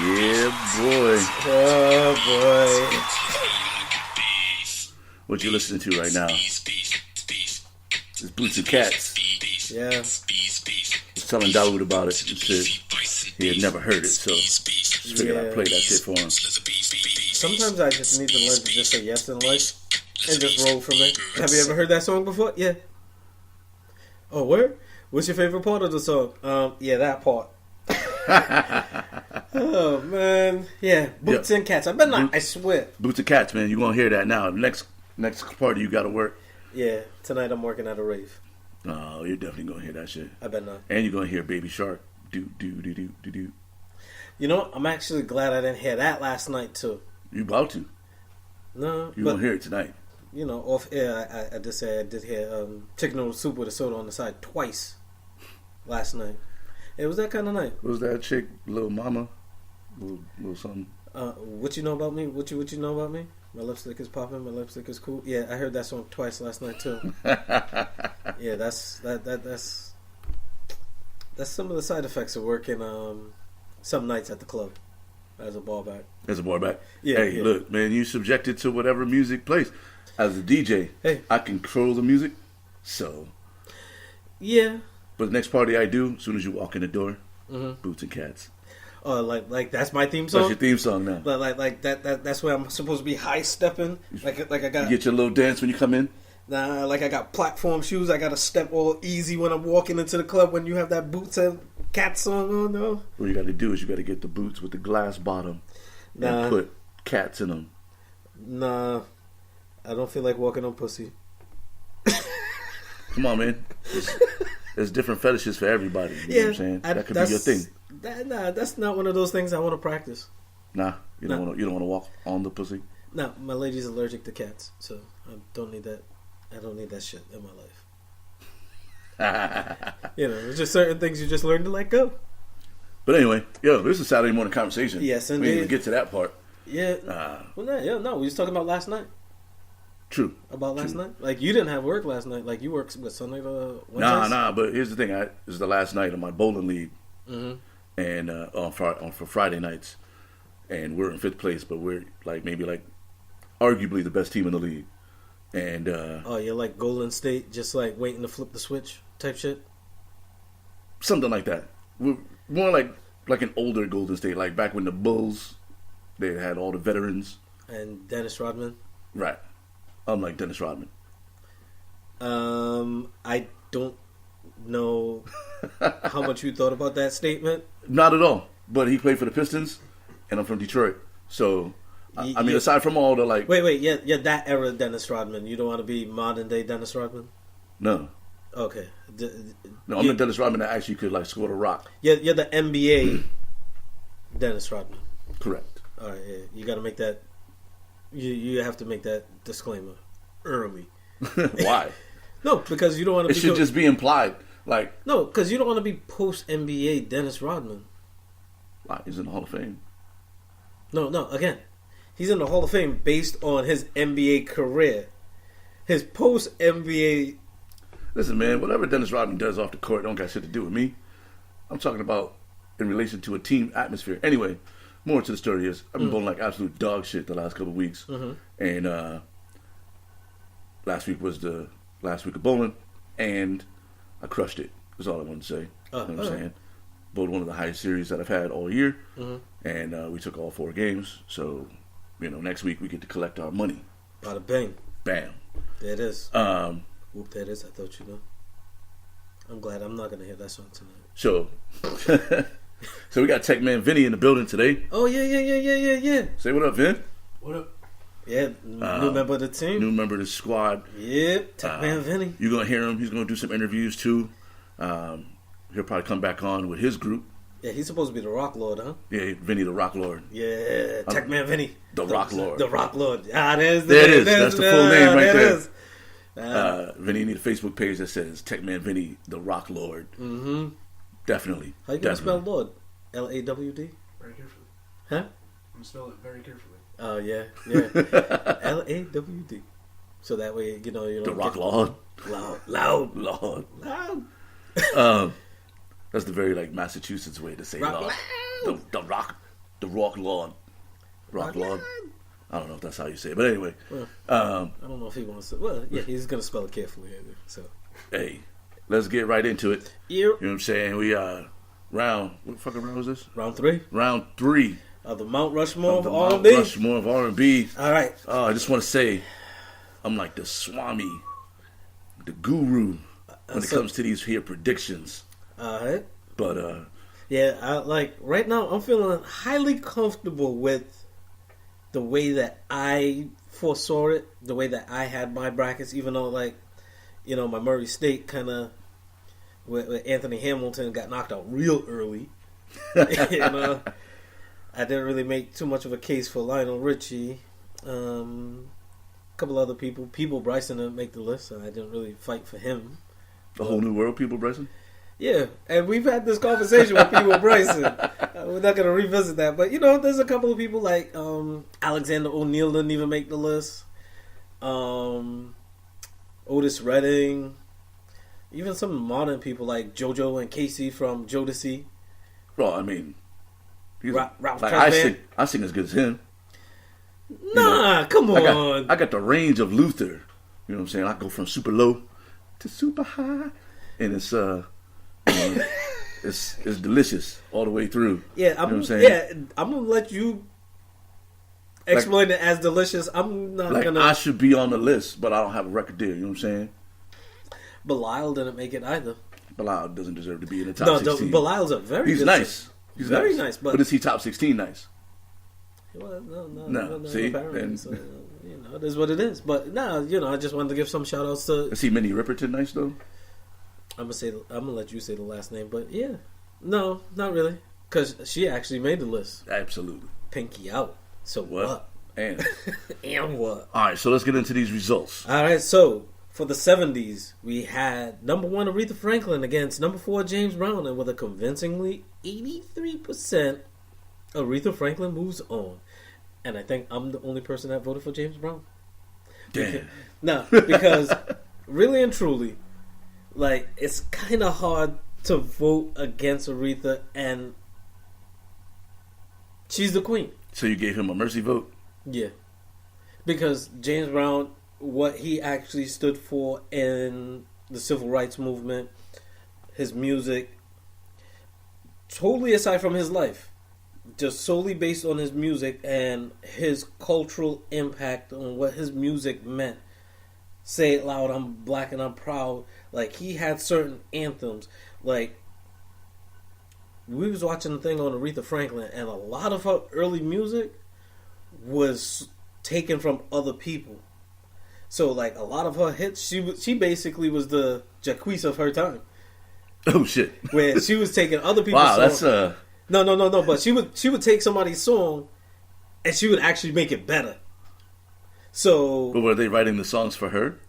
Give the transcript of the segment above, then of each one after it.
Yeah, boy. Oh, boy. What you listening to right now? It's Boots and Cats. Yeah. I was telling Dawood about it. He said he had never heard it, so just figured I'd play that shit for him. Sometimes I just need to learn to just say yes in life and just roll from it. Have you ever heard that song before? Yeah. Oh, where? What's your favorite part of the song? Yeah, that part. Oh, man. Yeah, Boots and Cats. I bet not, I swear. Boots and Cats, man. You're going to hear that now. Next party, you got to work. Yeah, tonight I'm working at a rave. Oh, you're definitely going to hear that shit. I bet not. And you're going to hear Baby Shark. Do, do, do, do, do, do. You know, I'm actually glad I didn't hear that last night, too. You about to. No. You're going to hear it tonight. You know, off air, I did say I did hear chicken noodle soup with a soda on the side twice last night. It was that kind of night. What was that chick, Little Mama? Little something. What you know about me? What you know about me? My lipstick is popping. My lipstick is cool. Yeah, I heard that song twice last night too. Yeah, that's some of the side effects of working some nights at the club as a bar back. As a bar back. Yeah. Hey, yeah. Look, man, you subjected to whatever music plays. As a DJ, Hey. I control the music. So. Yeah. But the next party I do, as soon as you walk in the door, Boots and Cats. Oh, like that's my theme song. That's your theme song now. Like that's where I'm supposed to be high stepping. Like I got. You get your little dance when you come in. Nah, like I got platform shoes. I got to step all easy when I'm walking into the club. When you have that Boots and Cats song on, no. What you got to do is you got to get the boots with the glass bottom and put cats in them. Nah, I don't feel like walking on pussy. Come on, man. There's different fetishes for everybody. You know what I'm saying? That could be your thing. That's not one of those things I want to practice. Nah, you don't want to walk on the pussy. No, my lady's allergic to cats, so I don't need that. I don't need that shit in my life. You know, there's just certain things you just learn to let go. But anyway, this is a Saturday morning conversation. Yes, indeed. We didn't even get to that part. Yeah. No, we was talking about last night. True. About last night? Like, you didn't have work last night. Like, you worked, Sunday to Wednesday? Nah, but here's the thing. This is the last night of my bowling league. Mm-hmm. And for Friday nights. And we're in 5th place, but we're arguably the best team in the league. And you're like Golden State, just like waiting to flip the switch type shit? Something like that. We're more like an older Golden State, like back when the Bulls, they had all the veterans. And Dennis Rodman? Right. Unlike Dennis Rodman. I don't know how much you thought about that statement. Not at all. But he played for the Pistons, and I'm from Detroit. So, I mean, aside from all the like... Wait, yeah, that era Dennis Rodman. You don't want to be modern day Dennis Rodman? No. Okay. No, I'm the Dennis Rodman that actually could like score the rock. You're the NBA Dennis Rodman. Correct. All right, yeah. You got to make that... You have to make that disclaimer early. Why? No, because you don't want to It should just be implied. Like, no, because you don't want to be post-NBA Dennis Rodman. Why? He's in the Hall of Fame. No, again. He's in the Hall of Fame based on his NBA career. His post-NBA... Listen, man, whatever Dennis Rodman does off the court don't got shit to do with me. I'm talking about in relation to a team atmosphere. Anyway, more to the story is I've been bowling like absolute dog shit the last couple of weeks. Mm-hmm. And last week was the last week of bowling, and I crushed it. That's all I wanted to say. You know what I'm saying? Bowled one of the highest series that I've had all year, and we took all 4 games. So, next week we get to collect our money. Bada bang. Bam. There it is. Whoop, there it is. I thought you knew. I'm glad I'm not going to hear that song tonight. So, so we got Tech Man Vinny in the building today. Oh, yeah. Say what up, Vin. What up? Yeah, new member of the team. New member of the squad. Yep, Tech Man Vinny. You're going to hear him. He's going to do some interviews, too. He'll probably come back on with his group. Yeah, he's supposed to be the Rock Lord, huh? Yeah, Vinny the Rock Lord. Yeah, Tech Man Vinny. The Rock Lord. The Rock Lord. Ah, there it is. That's the full name right there. Is. Vinny need a Facebook page that says Tech Man Vinny the Rock Lord. Mm-hmm. Definitely. How you going to spell Lord? Lawd? Very carefully. Huh? I'm going to spell it very carefully. Oh yeah. LAWD. So that way, you don't The Rock Lord. Loud. That's the very Massachusetts way to say Rock Lord. The Rock Lord. Rock Lord. I don't know if that's how you say it, but anyway. Well, I don't know if he wants to. Well, yeah, he's gonna spell it carefully. So hey, let's get right into it. Yep. You know what I'm saying? We round. What fucking round was this? Round 3. Round 3 of the Mount Rushmore of Mount R&B. Rushmore of R&B. All right. I just want to say, I'm like the Swami, the guru when it comes to these here predictions. All right. But yeah, right now I'm feeling highly comfortable with the way that I foresaw it, the way that I had my brackets, even though my Murray State kind of with Anthony Hamilton got knocked out real early. I didn't really make too much of a case for Lionel Richie. A couple other people Bryson didn't make the list, so I didn't really fight for him. A whole new world, people Bryson? Yeah, and we've had this conversation with people Bryson. We're not going to revisit that, but there's a couple of people like Alexander O'Neal didn't even make the list. Otis Redding, even some modern people like JoJo and Casey from Jodeci. Well, I mean, Ralph I sing as good as him. Nah, come on. I got the range of Luther. You know what I'm saying? I go from super low to super high, and it's it's delicious all the way through. Yeah, I'm gonna let you explain it as delicious. I'm not gonna. I should be on the list, but I don't have a record deal. You know what I'm saying? Belial didn't make it either. Belial doesn't deserve to be in the top 16. Belial's a very. He's good nice. He's very nice, but is he top 16 nice? Well, no. See, apparently, so, it is what it is. But I just wanted to give some shout outs to. Is he Minnie Riperton nice though? I'm gonna let you say the last name, but yeah, no, not really, because she actually made the list. Absolutely. Pinky out. So what? And and what? All right, so let's get into these results. All right, so for the 70s, we had number 1 Aretha Franklin against number 4 James Brown, and with a convincingly 83%, Aretha Franklin moves on. And I think I'm the only person that voted for James Brown. Damn. No, because really and truly, it's kind of hard to vote against Aretha, and she's the queen. So you gave him a mercy vote? Yeah. Because James Brown, what he actually stood for in the civil rights movement, his music, totally aside from his life, just solely based on his music and his cultural impact on what his music meant. Say it loud, I'm black and I'm proud. He had certain anthems. We was watching the thing on Aretha Franklin, and a lot of her early music was taken from other people. So, a lot of her hits, she basically was the Jacquees of her time. Oh shit! Where she was taking other people's songs. That's No. But she would take somebody's song, and she would actually make it better. So, but were they writing the songs for her?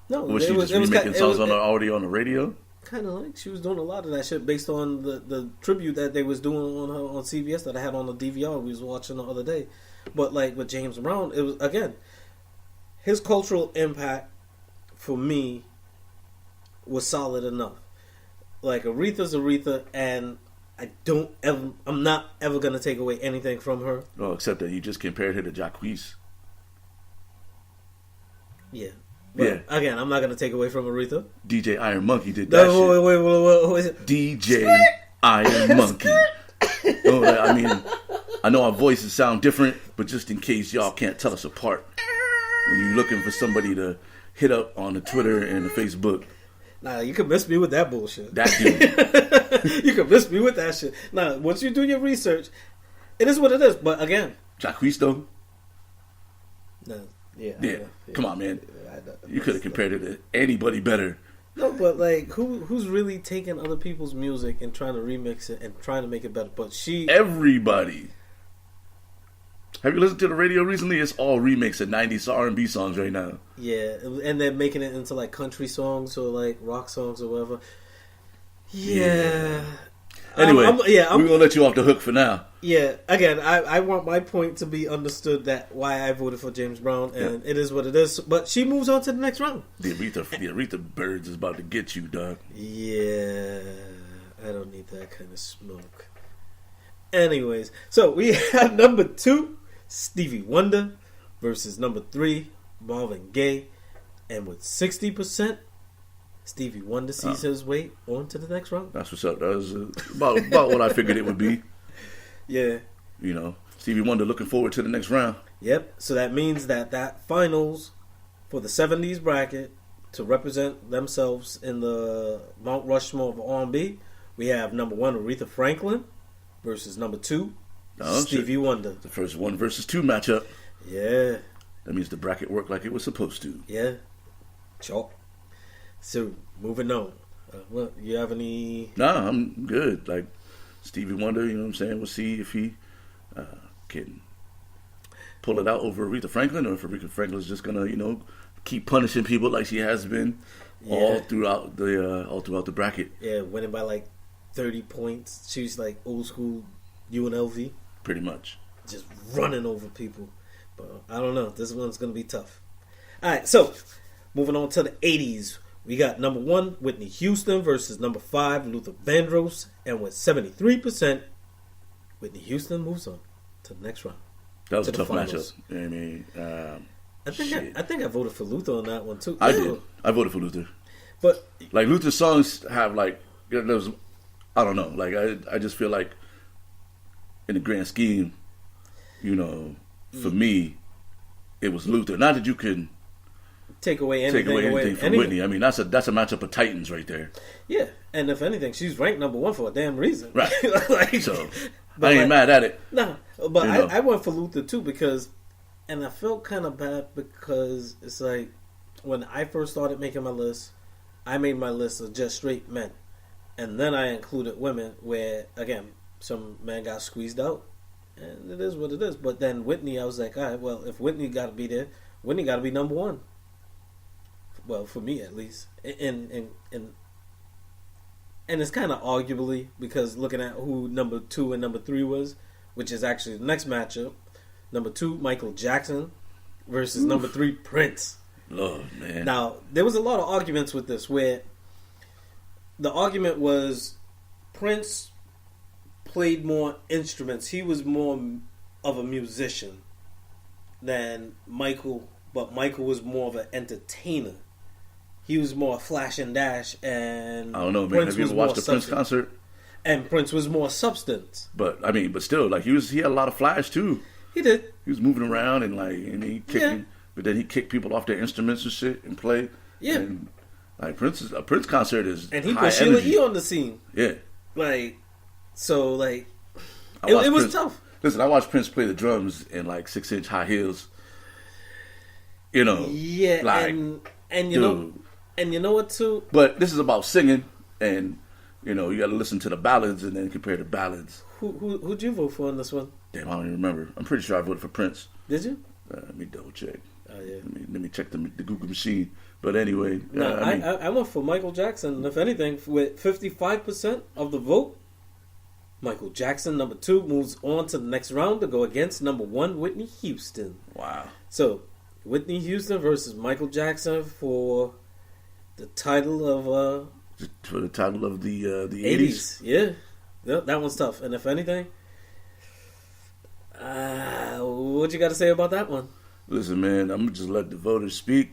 No, or was she just remaking songs already on the radio? Kind of she was doing a lot of that shit based on the tribute that they was doing on her on CBS that I had on the DVR we was watching the other day. But with James Brown, it was again his cultural impact for me was solid enough. Aretha's Aretha, and I'm not ever gonna take away anything from her. Oh, except that you just compared her to Jacquees. Yeah. But again, I'm not going to take away from Aretha. DJ Iron Monkey did that shit. Wait. DJ Iron Monkey. I mean, I know our voices sound different, but just in case y'all can't tell us apart, when you're looking for somebody to hit up on the Twitter and the Facebook. Nah, you can miss me with that bullshit. That dude. You can miss me with that shit. Nah, once you do your research, it is what it is. But again, Jacquees though. No. Yeah. Come on, man. You could have compared it to anybody better. No, but who's really taking other people's music and trying to remix it and trying to make it better? But everybody. Have you listened to the radio recently? It's all remix of 90s R&B songs right now. Yeah, and they're making it into country songs or rock songs or whatever. Yeah. Anyway, we're gonna let you off the hook for now. Yeah, again, I want my point to be understood that why I voted for James Brown, and it is what it is. But she moves on to the next round. The Aretha birds is about to get you, dog. Yeah, I don't need that kind of smoke. Anyways, so we have number 2, Stevie Wonder, versus number 3, Marvin Gaye, and with 60%, Stevie Wonder sees his way on to the next round. That's what's up. That was about what I figured it would be. Yeah. You know, Stevie Wonder looking forward to the next round. Yep. So that means that finals for the 70s bracket to represent themselves in the Mount Rushmore of R&B, we have number 1, Aretha Franklin, versus number 2, Stevie Wonder. The first 1 versus 2 matchup. Yeah. That means the bracket worked like it was supposed to. Yeah. Chalk. So, moving on. Well, you have any... Nah, I'm good. Like, Stevie Wonder, you know what I'm saying? We'll see if he can pull it out over Aretha Franklin, or if Aretha Franklin's just gonna, you know, keep punishing people like she has been all throughout the bracket. Yeah, winning by like 30 points. She's like old school UNLV. Pretty much. Just running over people. But I don't know. This one's gonna be tough. All right, so moving on to the 80s. We got number 1, Whitney Houston, versus number 5, Luther Vandross. And with 73%, Whitney Houston moves on to the next round. That was a tough matchup. You know what I mean? I think I voted for Luther on that one, too. I did. I voted for Luther. But like, Luther's songs have, like, there's, I don't know. Like, I just feel like in the grand scheme, you know, for me, it was Luther. Not that you can take away anything from Whitney. I mean, that's a matchup of titans right there. Yeah, and if anything, she's ranked number 1 for a damn reason. Right. Like, so I ain't mad at it. No, but I went for Luther too because, and I felt kind of bad because it's like when I first started making my list, I made my list of just straight men, and then I included women where again some men got squeezed out, and it is what it is. But then Whitney, I was like, all right, well, if Whitney got to be there, Whitney got to be number 1. Well, for me at least, and it's kind of arguably because looking at who number 2 and number 3 was, which is actually the next matchup. Number 2, Michael Jackson versus number 3, Prince. Lord, man. Now there was a lot of arguments with this, where the argument was Prince played more instruments. He was more of a musician than Michael, but Michael was more of an entertainer. He was more flash and dash, and I don't know, man. Prince have you ever watched the Prince concert? And Prince was more substance. But I mean, but still, like he had a lot of flash too. He did. He was moving around and he kicking, but then he kicked people off their instruments and shit and play. Yeah. And like a Prince concert is and he high put Sheila energy. E on the scene. Yeah. Like, so like, it was tough. Listen, I watched Prince play the drums in like 6-inch high heels. You know. Yeah. Like, and you know. And you know what, too? But this is about singing, and, you know, you got to listen to the ballads and then compare the ballads. Who'd you vote for on this one? Damn, I don't even remember. I'm pretty sure I voted for Prince. Did you? Let me double check. Oh, yeah. Let me check the Google machine. But anyway. No, I went for Michael Jackson. If anything, with 55% of the vote, Michael Jackson, number 2, moves on to the next round to go against number 1, Whitney Houston. Wow. So, Whitney Houston versus Michael Jackson for the title of the title of the 80s. Yeah, that one's tough. And if anything, what you got to say about that one? Listen, man, I'm gonna just let the voters speak.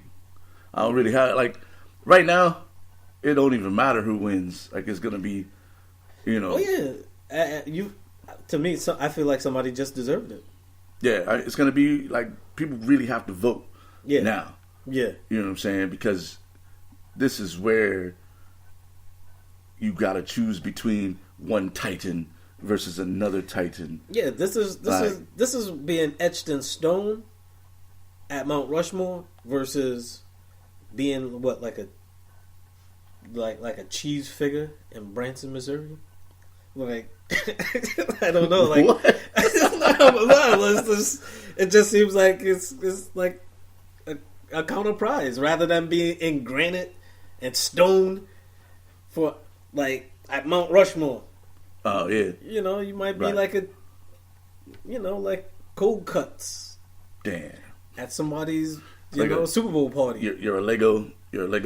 I don't really have like right now. It don't even matter who wins. Like it's gonna be, you know. Oh yeah, to me, I feel like somebody just deserved it. Yeah, it's gonna be like people really have to vote. Yeah. Now. Yeah. You know what I'm saying? Because this is where you got to choose between one titan versus another titan. Yeah, this is being etched in stone at Mount Rushmore versus being what like a cheese figure in Branson, Missouri. Like I don't know, like what? It just seems like it's like a counter prize rather than being in granite and stone for like at Mount Rushmore. Oh yeah. You know, you might be Right. like like cold cuts Damn. at somebody's, Like Super Bowl party. You're a Lego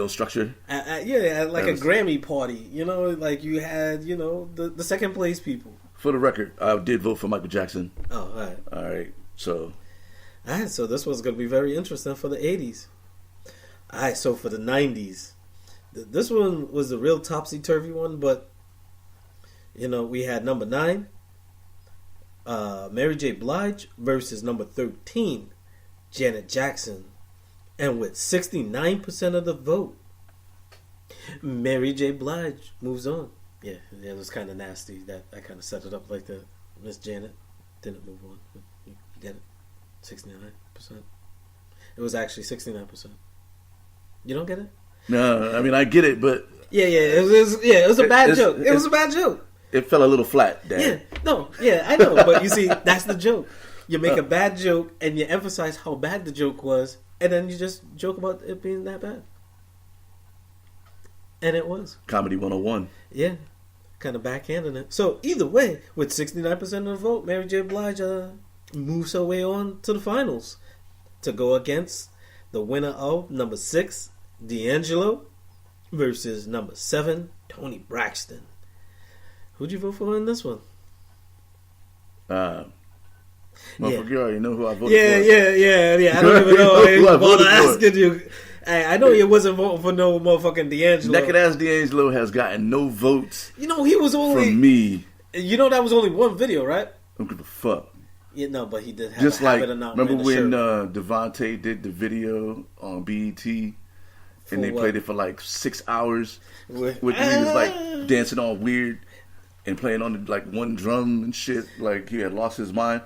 structure. At like a Grammy party. Like you had, the second place people. For the record, I did vote for Michael Jackson. Oh, all right. All right. So. All right, so this one's going to be very interesting for the 80s. All right, so for the 90s. This one was a real topsy-turvy one, but, we had number 9, Mary J. Blige versus number 13, Janet Jackson. And with 69% of the vote, Mary J. Blige moves on. Yeah, it was kind of nasty. That I kind of set it up like that. Miss Janet didn't move on. You get it? 69%. It was actually 69%. You don't get it? No, I mean I get it, but it was a bad joke. It was a bad joke. It fell a little flat, Dad. I know, but you see, that's the joke. You make a bad joke and you emphasize how bad the joke was, and then you just joke about it being that bad. And it was. Comedy 101. Yeah, kind of backhanding it. So either way, with 69% of the vote, Mary J. Blige moves her way on to the finals to go against the winner of number 6, D'Angelo, versus number 7, Tony Braxton. Who'd you vote for in this one? Motherfucker, you already know who I voted for. Yeah. I don't even know who I voted for. Asking you. I know you wasn't voting for no motherfucking D'Angelo. Naked ass D'Angelo has gotten no votes. He was only from me. That was only one video, right? I don't give a fuck. Yeah, no, but he did have just a like habit of not remember wearing when a shirt. Devontae did the video on BET and they what? played it for like 6 hours with he was like dancing all weird and playing on like one drum and shit, like he had lost his mind.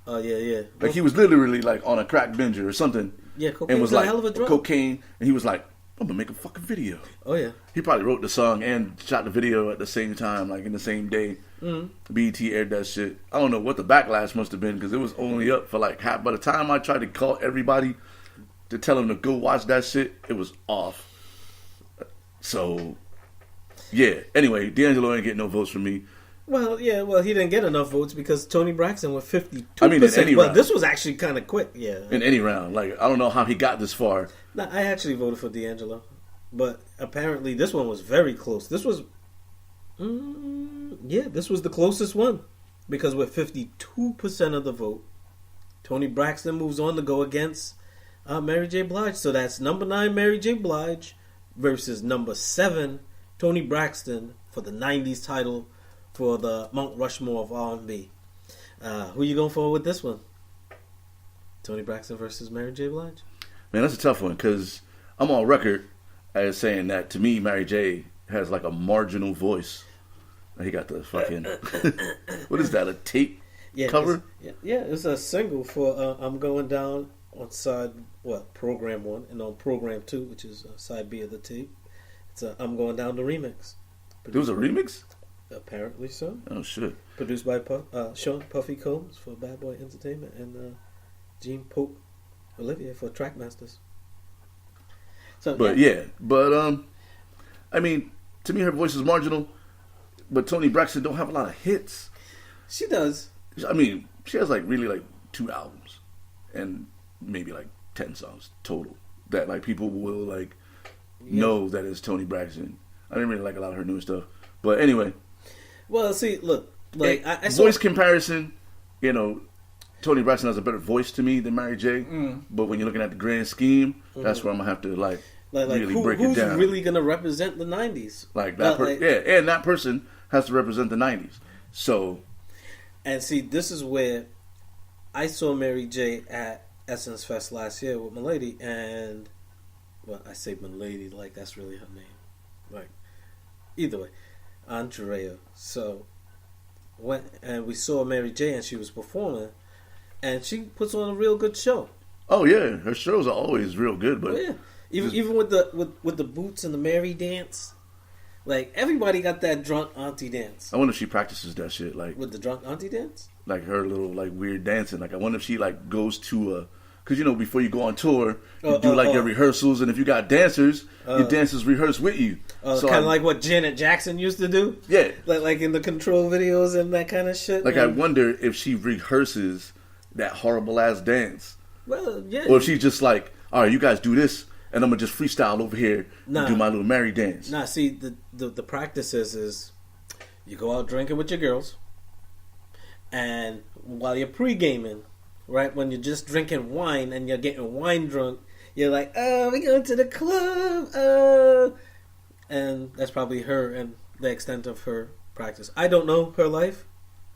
Oh yeah. Like he was literally like on a crack binger or something. Yeah, cocaine and was was like a hell of a drug. cocaine, and he was like, "I'm gonna make a fucking video." Oh yeah. He probably wrote the song and shot the video at the same time, like in the same day. Mm-hmm. BET aired that shit. I don't know what the backlash must have been because it was only up for like half. By the time I tried to call everybody to tell them to go watch that shit, it was off. So, yeah. Anyway, D'Angelo ain't getting no votes from me. Well, yeah. Well, he didn't get enough votes because Tony Braxton with 52%. I mean, in any but round. this was actually kind of quick. Yeah. In any round, like I don't know how he got this far. No, I actually voted for D'Angelo, but apparently this one was very close. This was, this was the closest one because with 52% of the vote, Tony Braxton moves on to go against Mary J. Blige. So that's number 9 Mary J. Blige versus number 7 Tony Braxton for the 90s title for the Mount Rushmore of R&B. Who you going for with this one? Tony Braxton versus Mary J. Blige? Man, that's a tough one because I'm on record as saying that to me, Mary J. has like a marginal voice. He got the fucking what is that? A tape cover? It's a single for "I'm Going Down" on side program 1, and on program 2, which is side B of the tape. It's "I'm Going Down" the remix. There was a remix? Apparently so. Oh shit! Produced by Sean Puffy Combs for Bad Boy Entertainment and Gene Pope Olivier for Trackmasters. So, I mean, to me, her voice is marginal. But Tony Braxton don't have a lot of hits. She does. I mean, she has like really like 2 albums and maybe like 10 songs total that like people will like know that it's Tony Braxton. I didn't really like a lot of her newer stuff, but anyway. Well, see, look, like I voice comparison, Tony Braxton has a better voice to me than Mary J. But when you're looking at the grand scheme, that's where I'm gonna have to like really break it down. Who's really gonna represent the '90s? Like that, and that person has to represent the '90s. So, and see, this is where I saw Mary J at Essence Fest last year with my lady, and I say my lady like that's really her name. Like, either way, Andrea. So, and we saw Mary J and she was performing, and she puts on a real good show. Oh yeah, her shows are always real good, but even with the boots and the Mary dance. Like, everybody got that drunk auntie dance. I wonder if she practices that shit, like with the drunk auntie dance. Like her little like weird dancing. Like I wonder if she like goes to a Because, before you go on tour, you do your rehearsals, and if you got dancers, your dancers rehearse with you. So kind of like what Janet Jackson used to do? Yeah. Like in the Control videos and that kind of shit? I wonder if she rehearses that horrible-ass dance. Well, yeah. Or if she's just like, all right, you guys do this, and I'm going to just freestyle over here and do my little Mary dance. Nah, see, the practice is you go out drinking with your girls, and while you're pre-gaming, right, when you're just drinking wine and you're getting wine drunk, you're like, oh, we going to the club, and that's probably her and the extent of her practice. I don't know her life.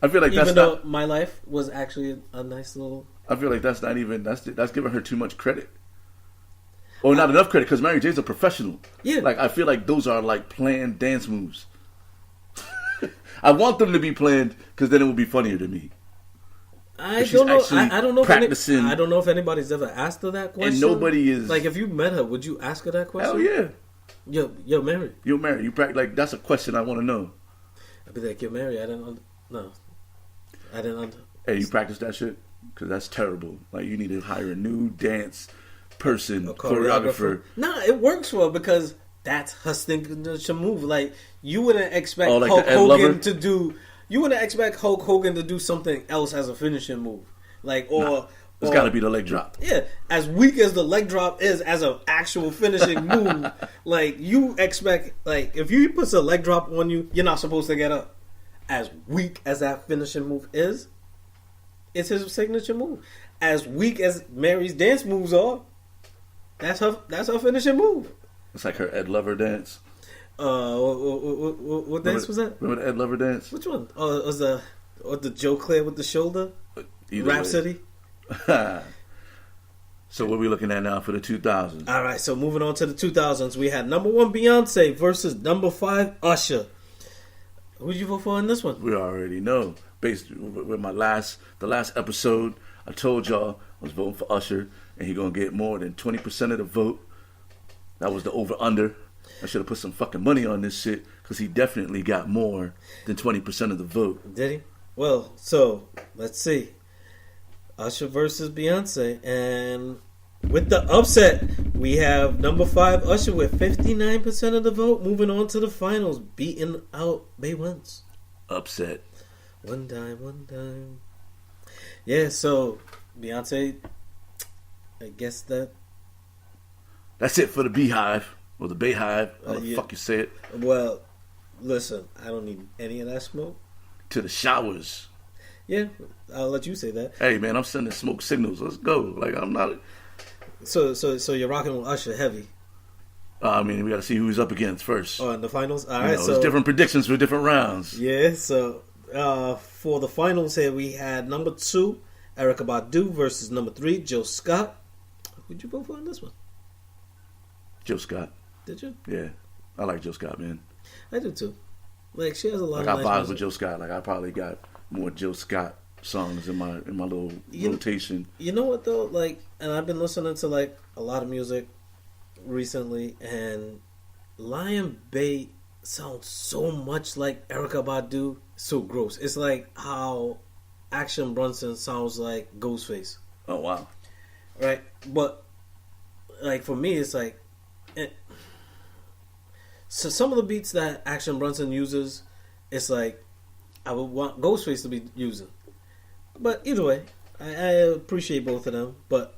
I feel like even though my life was actually a nice little... I feel like that's not even... That's giving her too much credit. Or not enough credit, because Mary J's a professional. Yeah. I feel like those are planned dance moves. I want them to be planned, because then it will be funnier to me. I don't know. I don't know. Practicing. I don't know if anybody's ever asked her that question. And nobody is... if you met her, would you ask her that question? Hell yeah. You're married. You're married. You practice... that's a question I want to know. I'd be like, you're married. I didn't... Hey, you practice that shit? Because that's terrible. You need to hire a new dance person, choreographer. Nah, it works for her because that's her signature move. You wouldn't expect Hulk Hogan to do... You wouldn't expect Hulk Hogan to do something else as a finishing move. It's got to be the leg drop. Yeah. As weak as the leg drop is as an actual finishing move, you expect... if you put a leg drop on you, you're not supposed to get up. As weak as that finishing move is, it's his signature move. As weak as Mary's dance moves are, that's her finishing move. It's like her Ed Lover dance. What dance was that? Remember the Ed Lover dance? Which one? Oh, it was the Joe Claire with the shoulder? Rhapsody? So what are we looking at now for the 2000s? All right, so moving on to the 2000s, we had number 1 Beyonce versus number 5 Usher. Who'd you vote for in this one? We already know. Based with the last episode, I told y'all I was voting for Usher, and he gonna get more than 20% of the vote. That was the over/under. I should have put some fucking money on this shit, because he definitely got more than 20% of the vote. Did he? Well, so, let's see. Usher versus Beyonce. And with the upset, we have number 5 Usher with 59% of the vote. Moving on to the finals, beating out Bay Wins. Upset. One time. Yeah, so, Beyonce, I guess that's it for the Beehive. Or the Bayhive, how the fuck you say it. Well, listen, I don't need any of that smoke. To the showers. Yeah, I'll let you say that. Hey, man, I'm sending smoke signals. Let's go. I'm not... So you're rocking with Usher heavy. We got to see who he's up against first. Oh, in the finals? All right, there's different predictions for different rounds. Yeah, so for the finals here, we had number 2, Erykah Badu versus number 3, Jill Scott. Who'd you vote for in this one? Jill Scott. Did you? Yeah. I like Jill Scott, man. I do too. She has a lot of I nice vibes with Jill Scott. I probably got more Jill Scott songs in my little rotation. You know what though? And I've been listening to a lot of music recently, and Lion Bay sounds so much like Erykah Badu. So gross. It's like how Action Bronson sounds like Ghostface. Oh wow. Right, but for me, it's so some of the beats that Action Bronson uses, it's I would want Ghostface to be using. But either way, I appreciate both of them. But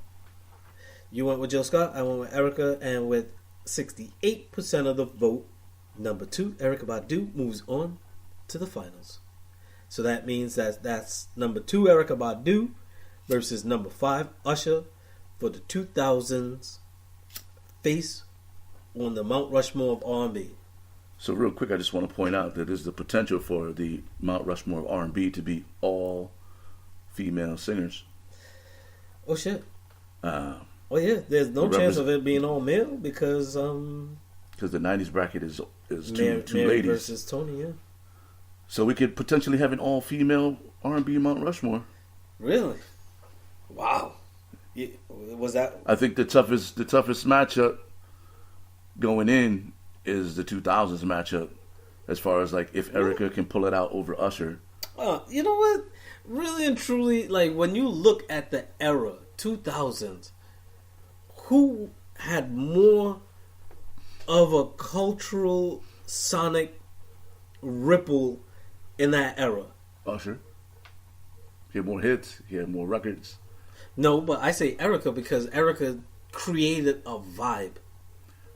you went with Jill Scott, I went with Erykah, and with 68% of the vote, number 2, Erykah Badu, moves on to the finals. So that means that's number 2, Erykah Badu, versus number 5, Usher, for the 2000s face on the Mount Rushmore of R&B. So real quick, I just want to point out that there's the potential for the Mount Rushmore of R&B to be all female singers. Oh shit. Oh yeah, there's no chance of it being all male because the 90s bracket is two Mary ladies versus Tony. Yeah. So we could potentially have an all female R&B Mount Rushmore. Really? Wow. Yeah, was that? I think the toughest matchup going in is the 2000s matchup, as far as if Erykah can pull it out over Usher. You know what? Really and truly, when you look at the era 2000s, who had more of a cultural sonic ripple in that era? Usher. He had more hits. He had more records. No, but I say Erica because Erica created a vibe.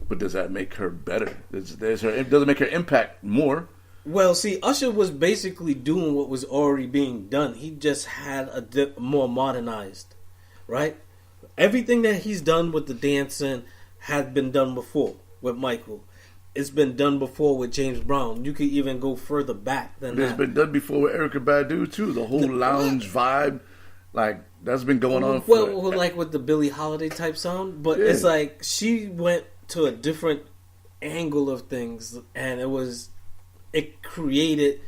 But does that make her better? Does it make her impact more? Well, see, Usher was basically doing what was already being done. He just had a more modernized, right? Everything that he's done with the dancing had been done before with Michael. It's been done before with James Brown. You could even go further back than that. It's been done before with Erykah Badu too. The whole lounge vibe, like that's been going on. Well, like with the Billie Holiday type sound, but it's like she went to a different angle of things, and it created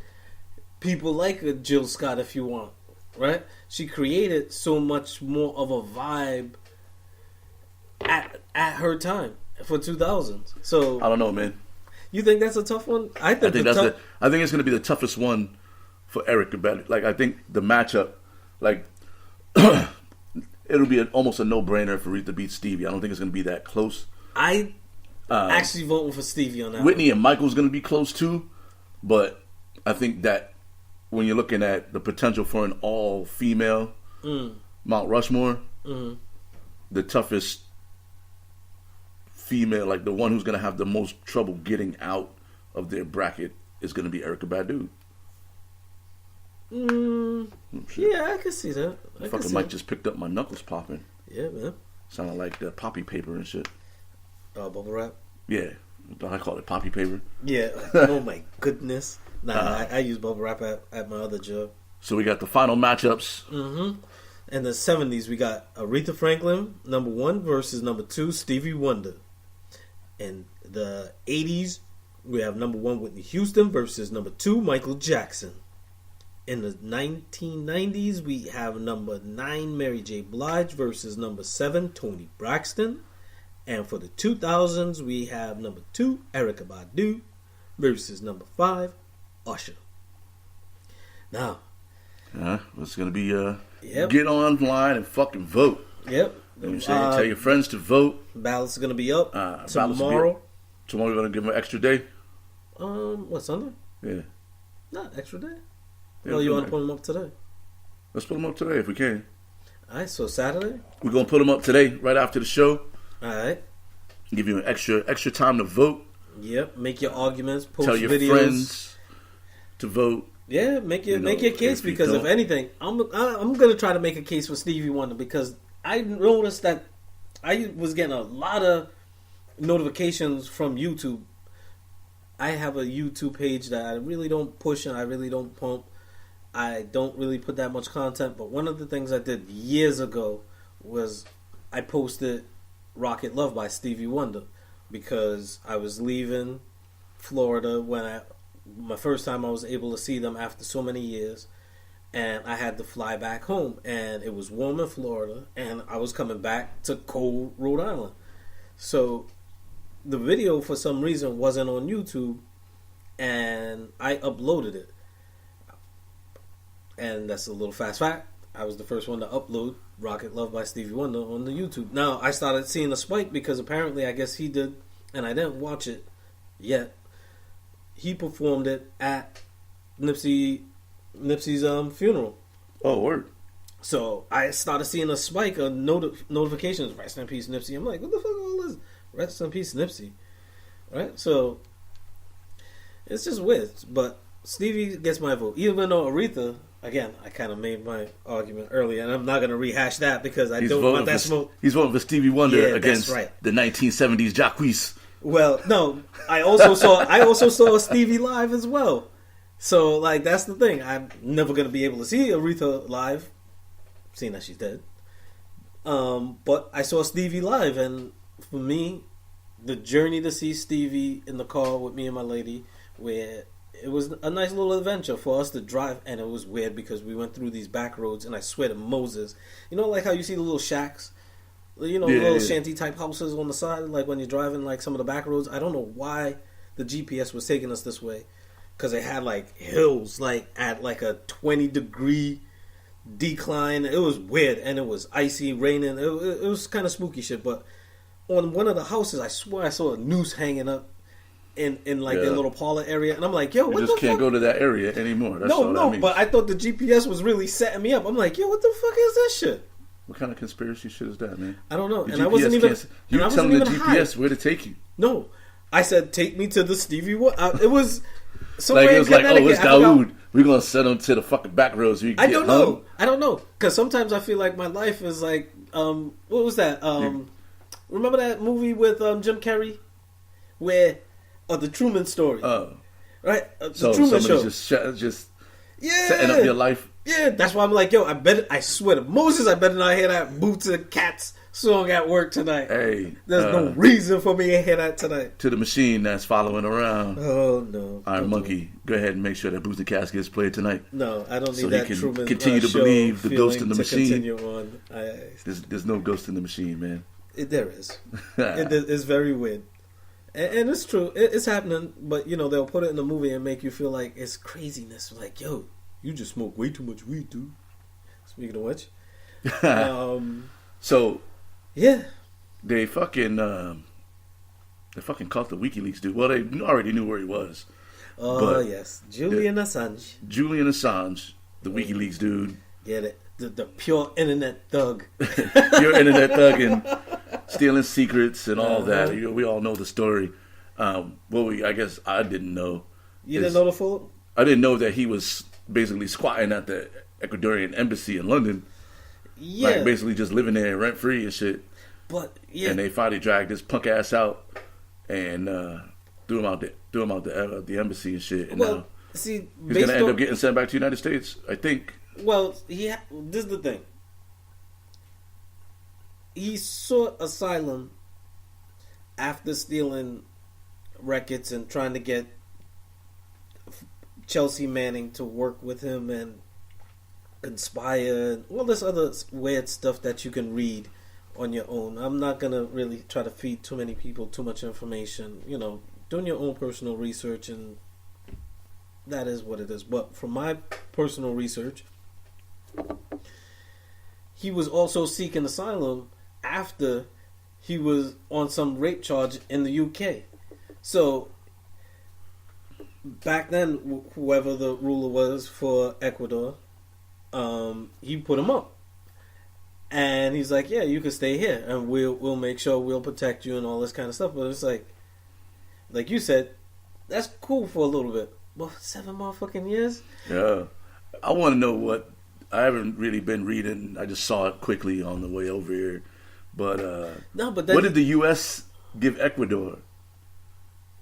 people like a Jill Scott, if you want, right? She created so much more of a vibe at her time for 2000s. So I don't know, man. You think that's a tough one? I think it's going to be the toughest one for Erykah Badu. Like I think the matchup, like it'll be almost a no-brainer for Aretha beat Stevie. I don't think it's going to be that close. I actually voting for Stevie on that. Whitney and Michael's going to be close too, but I think that when you're looking at the potential for an all-female Mount Rushmore, the toughest female, like the one who's going to have the most trouble getting out of their bracket, is going to be Erykah Badu. Yeah, I can see that. Fucking Mike just picked up my knuckles popping. Yeah, man. Sounded like the poppy paper and shit. Bubble wrap? Yeah. I call it poppy paper. Yeah. Oh my goodness. Nah, I use bubble wrap at my other job. So we got the final matchups. In the 70s, we got Aretha Franklin, number 1, versus number 2, Stevie Wonder. In the 80s, we have number 1, Whitney Houston, versus number 2, Michael Jackson. In the 1990s, we have number 9, Mary J. Blige, versus number 7, Toni Braxton. And for the 2000s, we have number 2, Erykah Badu, versus number 5, Usher. Now, it's going to be get online and fucking vote. Yep. You know what I'm saying? Tell your friends to vote. Ballots are going to be up tomorrow. Tomorrow we're going to give them an extra day. What, Sunday? Yeah. Not extra day. Yeah, You want to put them up today? Let's put them up today if we can. Alright, so Saturday? We're going to put them up today, right after the show. Alright. Give you an extra time to vote. Yep. Make your arguments. Post Tell your videos. friends to vote. Yeah, make your case, because if anything, I'm gonna try to make a case for Stevie Wonder, because I noticed that I was getting a lot of notifications from YouTube. I have a YouTube page that I really don't push and I really don't pump. I don't really put that much content, but one of the things I did years ago was I posted Rocket Love by Stevie Wonder, because I was leaving Florida when my first time I was able to see them after so many years, and I had to fly back home, and it was warm in Florida, and I was coming back to cold Rhode Island. So the video for some reason wasn't on YouTube, and I uploaded it. And that's a little fast fact, I was the first one to upload Rocket Love by Stevie Wonder on the YouTube. Now I started seeing a spike because apparently I guess he did, and I didn't watch it yet. He performed it at Nipsey's funeral. Oh, word. So I started seeing a spike of notifications. Rest in peace, Nipsey. I'm like, what the fuck is all this? Rest in peace, Nipsey. Right? So it's just weird. But Stevie gets my vote. Even though Aretha, again, I kind of made my argument earlier, and I'm not going to rehash that because I don't want that smoke. He's voting for Stevie Wonder against the 1970s Jacquees. Well, no, I also saw Stevie live as well. So, like, that's the thing. I'm never going to be able to see Aretha live, seeing that she's dead. But I saw Stevie live, and for me, the journey to see Stevie in the car with me and my lady, where it was a nice little adventure for us to drive, and it was weird because we went through these back roads, and I swear to Moses, you know, like how you see the little shacks? Little shanty type houses on the side, like when you're driving like some of the back roads. I don't know why the GPS was taking us this way, because it had like hills like at like a 20-degree decline. It was weird, and it was icy, raining. It was kind of spooky shit. But on one of the houses, I swear I saw a noose hanging up in like their little parlor area, and I'm like, yo, what the fuck? You just can't go to that area anymore. That's all that means. But I thought the GPS was really setting me up. I'm like, yo, what the fuck is this shit? What kind of conspiracy shit is that, man? I don't know. The and GPS I wasn't even. You were telling the GPS where to take you. No, I said take me to the Stevie Wonder. It was somewhere like it was in Connecticut. like, oh, it's Dawood. We're gonna send him to the fucking back roads. So you can I don't know. I don't know because sometimes I feel like my life is like what was that? Remember that movie with Jim Carrey where the Truman Story? Right. So Truman somebody's Show. just setting up your life. Yeah, that's why I'm like, yo, I swear to Moses, I better not hear that Boots and Cats song at work tonight. Hey, there's no reason for me to hear that tonight. To the machine that's following around. Oh no, Iron Monkey, go ahead and make sure that Boots and Cats gets played tonight. No, I don't need so that. So he can Truman, continue to believe the ghost in the machine. Continue on. There's no ghost in the machine, man. There is. It's very weird. And it's true. It's happening, but they'll put it in the movie and make you feel like it's craziness. Like, yo, you just smoke way too much weed, dude. Speaking of which, so yeah, they fucking caught the WikiLeaks dude. Well, they already knew where he was. Oh yes, Julian Assange. Julian Assange, the WikiLeaks dude. Get it? The pure internet thug. Pure internet thug and stealing secrets and all that. We all know the story. I guess I didn't know. You didn't know the full? I didn't know that he was basically squatting at the Ecuadorian embassy in London. Yeah. Like basically just living there rent free and shit. But yeah. And they finally dragged this punk ass out and threw him out the embassy and shit. And now see, he's gonna end up getting sent back to the United States, I think. Well, this is the thing. He sought asylum after stealing records and trying to get Chelsea Manning to work with him and conspire and all this other weird stuff that you can read on your own. I'm not going to really try to feed too many people too much information. Doing your own personal research, and that is what it is. But from my personal research, he was also seeking asylum after he was on some rape charge in the UK. So back then, whoever the ruler was for Ecuador, he put him up, and he's like, "Yeah, you can stay here, and we'll make sure we'll protect you and all this kind of stuff." But it's like you said, that's cool for a little bit, but 7 motherfucking years. Yeah, I want to know what. I haven't really been reading. I just saw it quickly on the way over here. But what did the U.S. give Ecuador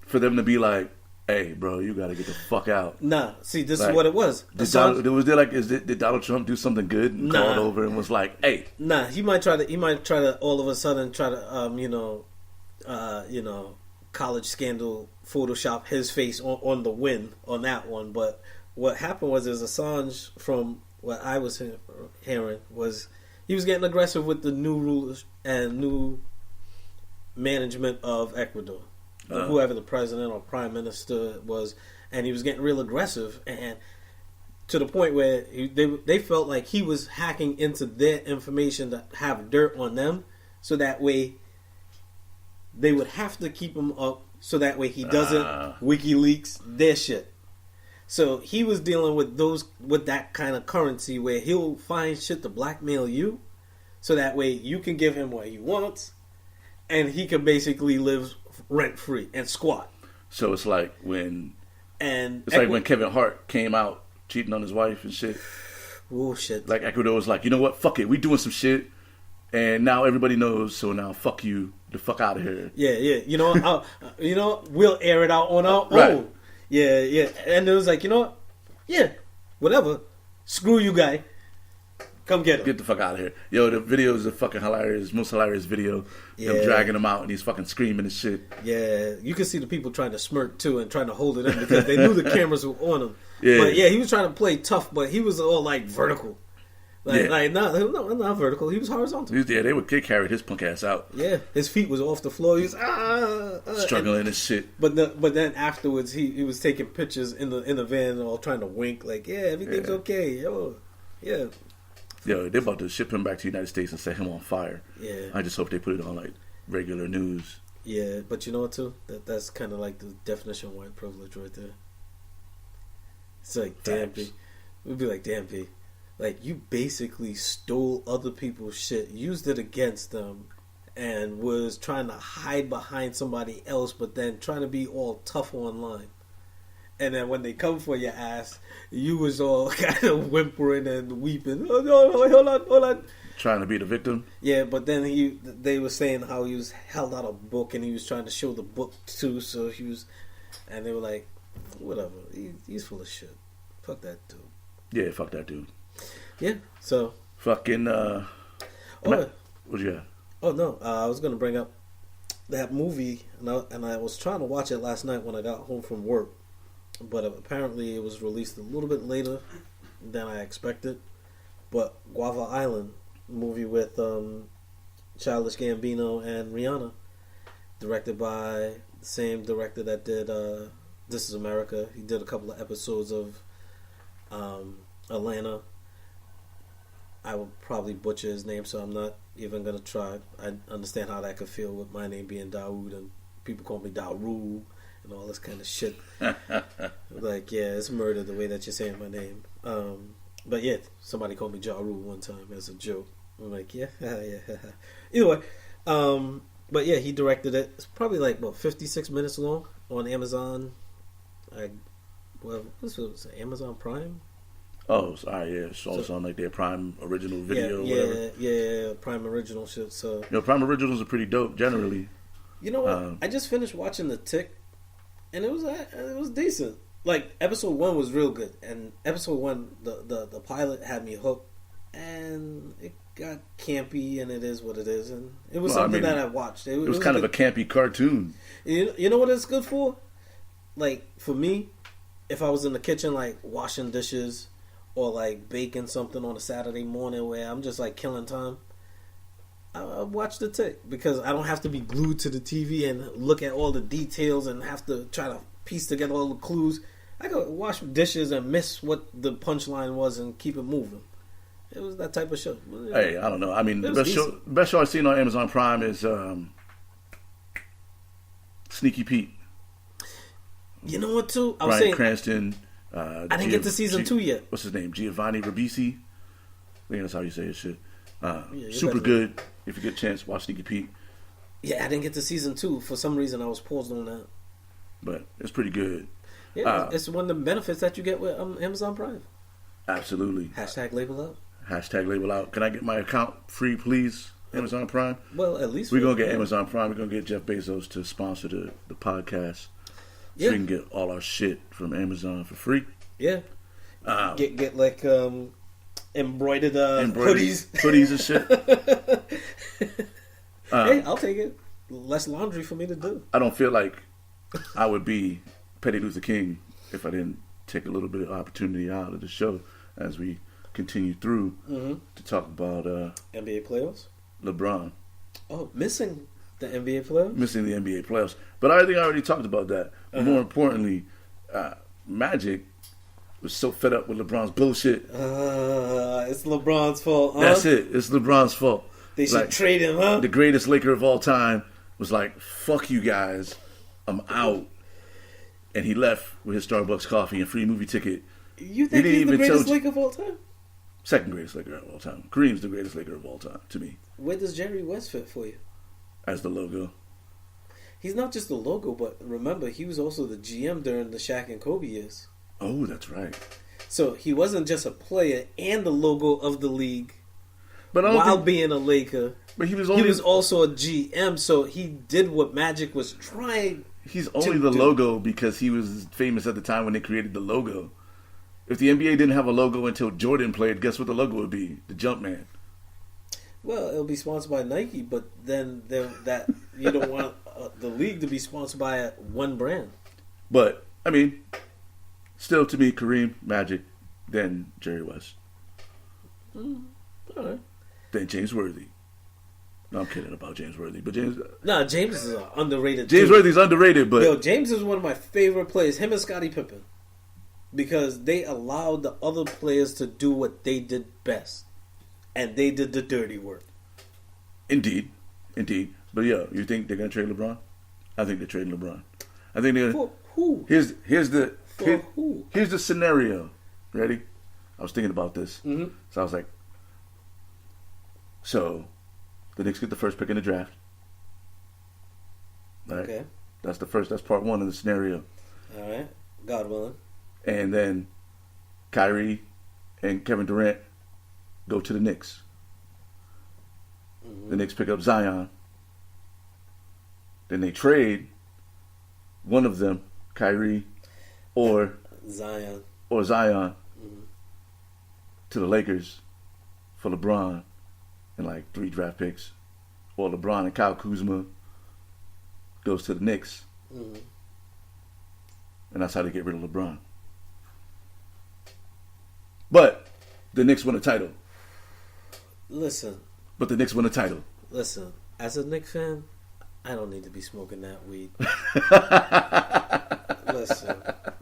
for them to be like, "Hey, bro, you got to get the fuck out"? Nah, see, this is what it was. Did Donald Trump do something good and called over and was like, "Hey"? Nah, he might try to all of a sudden try to college scandal Photoshop his face on the win on that one. But what happened was Assange, from what I was hearing, was he was getting aggressive with the new rulers and new management of Ecuador, whoever the president or prime minister was, and he was getting real aggressive, and to the point where they felt like he was hacking into their information to have dirt on them, so that way they would have to keep him up, so that way he doesn't WikiLeaks their shit. So he was dealing with that kind of currency where he'll find shit to blackmail you, so that way you can give him what he wants, and he can basically live rent free and squat. So it's like when when Kevin Hart came out cheating on his wife and shit. Oh shit! Like Ecuador was like, you know what? Fuck it, we doing some shit, and now everybody knows. So now, fuck you, the fuck out of here. Yeah. We'll air it out on our own. Yeah. And it was like, you know what? Yeah, whatever. Screw you, guy. Come get him. Get the fuck out of here. Yo, the video is a fucking hilarious, most hilarious video. Yeah. Them dragging him out and he's fucking screaming and shit. Yeah, you can see the people trying to smirk too and trying to hold it in because they knew the cameras were on him. Yeah. But yeah, he was trying to play tough, but he was all like vertical. No, not vertical. He was horizontal. They carried his punk ass out. Yeah, his feet was off the floor. He was struggling and shit. But then afterwards, he was taking pictures in the van, all trying to wink, like, yeah, everything's okay. Yo, yeah. Yo, they're about to ship him back to the United States and set him on fire. Yeah. I just hope they put it on like regular news. Yeah, but you know what too? That's kind of like the definition of white privilege right there. It's like, damn B. We'd be like, damn B. Like, you basically stole other people's shit, used it against them, and was trying to hide behind somebody else, but then trying to be all tough online. And then when they come for your ass, you was all kind of whimpering and weeping. Oh, no, hold on. Trying to be the victim? Yeah, but then they were saying how he was held out a book and he was trying to show the book too, so he was... And they were like, whatever, he's full of shit. Fuck that dude. Yeah, fuck that dude. Yeah, so... Fucking, what you got? Oh, no, I was going to bring up that movie, and I was trying to watch it last night when I got home from work, but apparently it was released a little bit later than I expected. But Guava Island, movie with Childish Gambino and Rihanna, directed by the same director that did This Is America. He did a couple of episodes of Atlanta. I would probably butcher his name, so I'm not even going to try. I understand how that could feel with my name being Dawood and people call me Daru and all this kind of shit. Like, yeah, it's murder the way that you're saying my name. But yeah, somebody called me Ja Rule one time as a joke. I'm like, yeah. Either way, but yeah, he directed it. It's probably like 56 minutes long on Amazon. What's it? Amazon Prime. Oh, sorry, yeah. It's also on like their Prime original video. Yeah, Prime original shit. So Prime originals are pretty dope generally. You know what? I just finished watching The Tick, and it was decent. Like, episode 1 was real good, and episode 1, the pilot had me hooked, and it got campy, and it is what it is, and it was something that I watched. It was kind of a campy cartoon. You know what it's good for? Like, for me, if I was in the kitchen, like, washing dishes, or, like, baking something on a Saturday morning where I'm just, like, killing time, I watch The Tick, because I don't have to be glued to the TV and look at all the details and have to try to piece together all the clues. I could wash dishes and miss what the punchline was and keep it moving. It was that type of show. Hey, I don't know. I mean, the best show I've seen on Amazon Prime is Sneaky Pete. You know what, too? Bryan Cranston. I didn't get to season 2 yet. What's his name? Giovanni Ribisi. I think that's how you say his shit. Super good. If you get a chance, watch Sneaky Pete. Yeah, I didn't get to season 2. For some reason, I was paused on that. But it's pretty good. Yeah, it's one of the benefits that you get with Amazon Prime. Absolutely. Hashtag label out. Hashtag label out. Can I get my account free, please? Amazon Prime? Well, at least we're going to get Amazon Prime. We're going to get Jeff Bezos to sponsor the podcast. So we can get all our shit from Amazon for free. Yeah. Get like embroidered hoodies. Hoodies and shit. Hey, I'll take it. Less laundry for me to do. I don't feel like I would be Petty Luther King if I didn't take a little bit of opportunity out of the show as we continue through to talk about NBA playoffs. LeBron. Oh, missing the NBA playoffs? Missing the NBA playoffs. But I think I already talked about that. More importantly, Magic was so fed up with LeBron's bullshit. It's LeBron's fault, huh? That's it. It's LeBron's fault. They should trade him, huh? The greatest Laker of all time was like, fuck you guys. I'm out. And he left with his Starbucks coffee and free movie ticket. You think he's the greatest Laker of all time? Second greatest Laker of all time. Kareem's the greatest Laker of all time, to me. Where does Jerry West fit for you? As the logo. He's not just the logo, but remember, he was also the GM during the Shaq and Kobe years. Oh, that's right. So he wasn't just a player and the logo of the league while being a Laker. But he was also a GM, so he did what Magic was trying. He's only the logo because he was famous at the time when they created the logo. If the NBA didn't have a logo until Jordan played, guess what the logo would be? The Jumpman. Well, it'll be sponsored by Nike, but then that you don't want the league to be sponsored by one brand. But, I mean, still to me, Kareem, Magic, then Jerry West. All right. Then James Worthy. No, I'm kidding about James Worthy, but James is underrated. James Worthy's underrated, but James is one of my favorite players. Him and Scottie Pippen, because they allowed the other players to do what they did best. and they did the dirty work. Indeed. But yeah, you think they're gonna trade LeBron? I think they're trading LeBron. I think they're For who? Here's the Who? here's the scenario. Ready? I was thinking about this, Mm-hmm. so I was like, so the Knicks get the first pick in the draft. Right? Okay. That's part one of the scenario. All right. God willing. And then Kyrie and Kevin Durant go to the Knicks. Mm-hmm. The Knicks pick up Zion. Then they trade one of them, Kyrie or Zion, mm-hmm. to the Lakers for LeBron and like 3 draft picks. Or LeBron and Kyle Kuzma goes to the Knicks. Mm-hmm. And that's how they get rid of LeBron. But the Knicks win a title. Listen. But the Knicks win a title. Listen. As a Knicks fan, I don't need to be smoking that weed.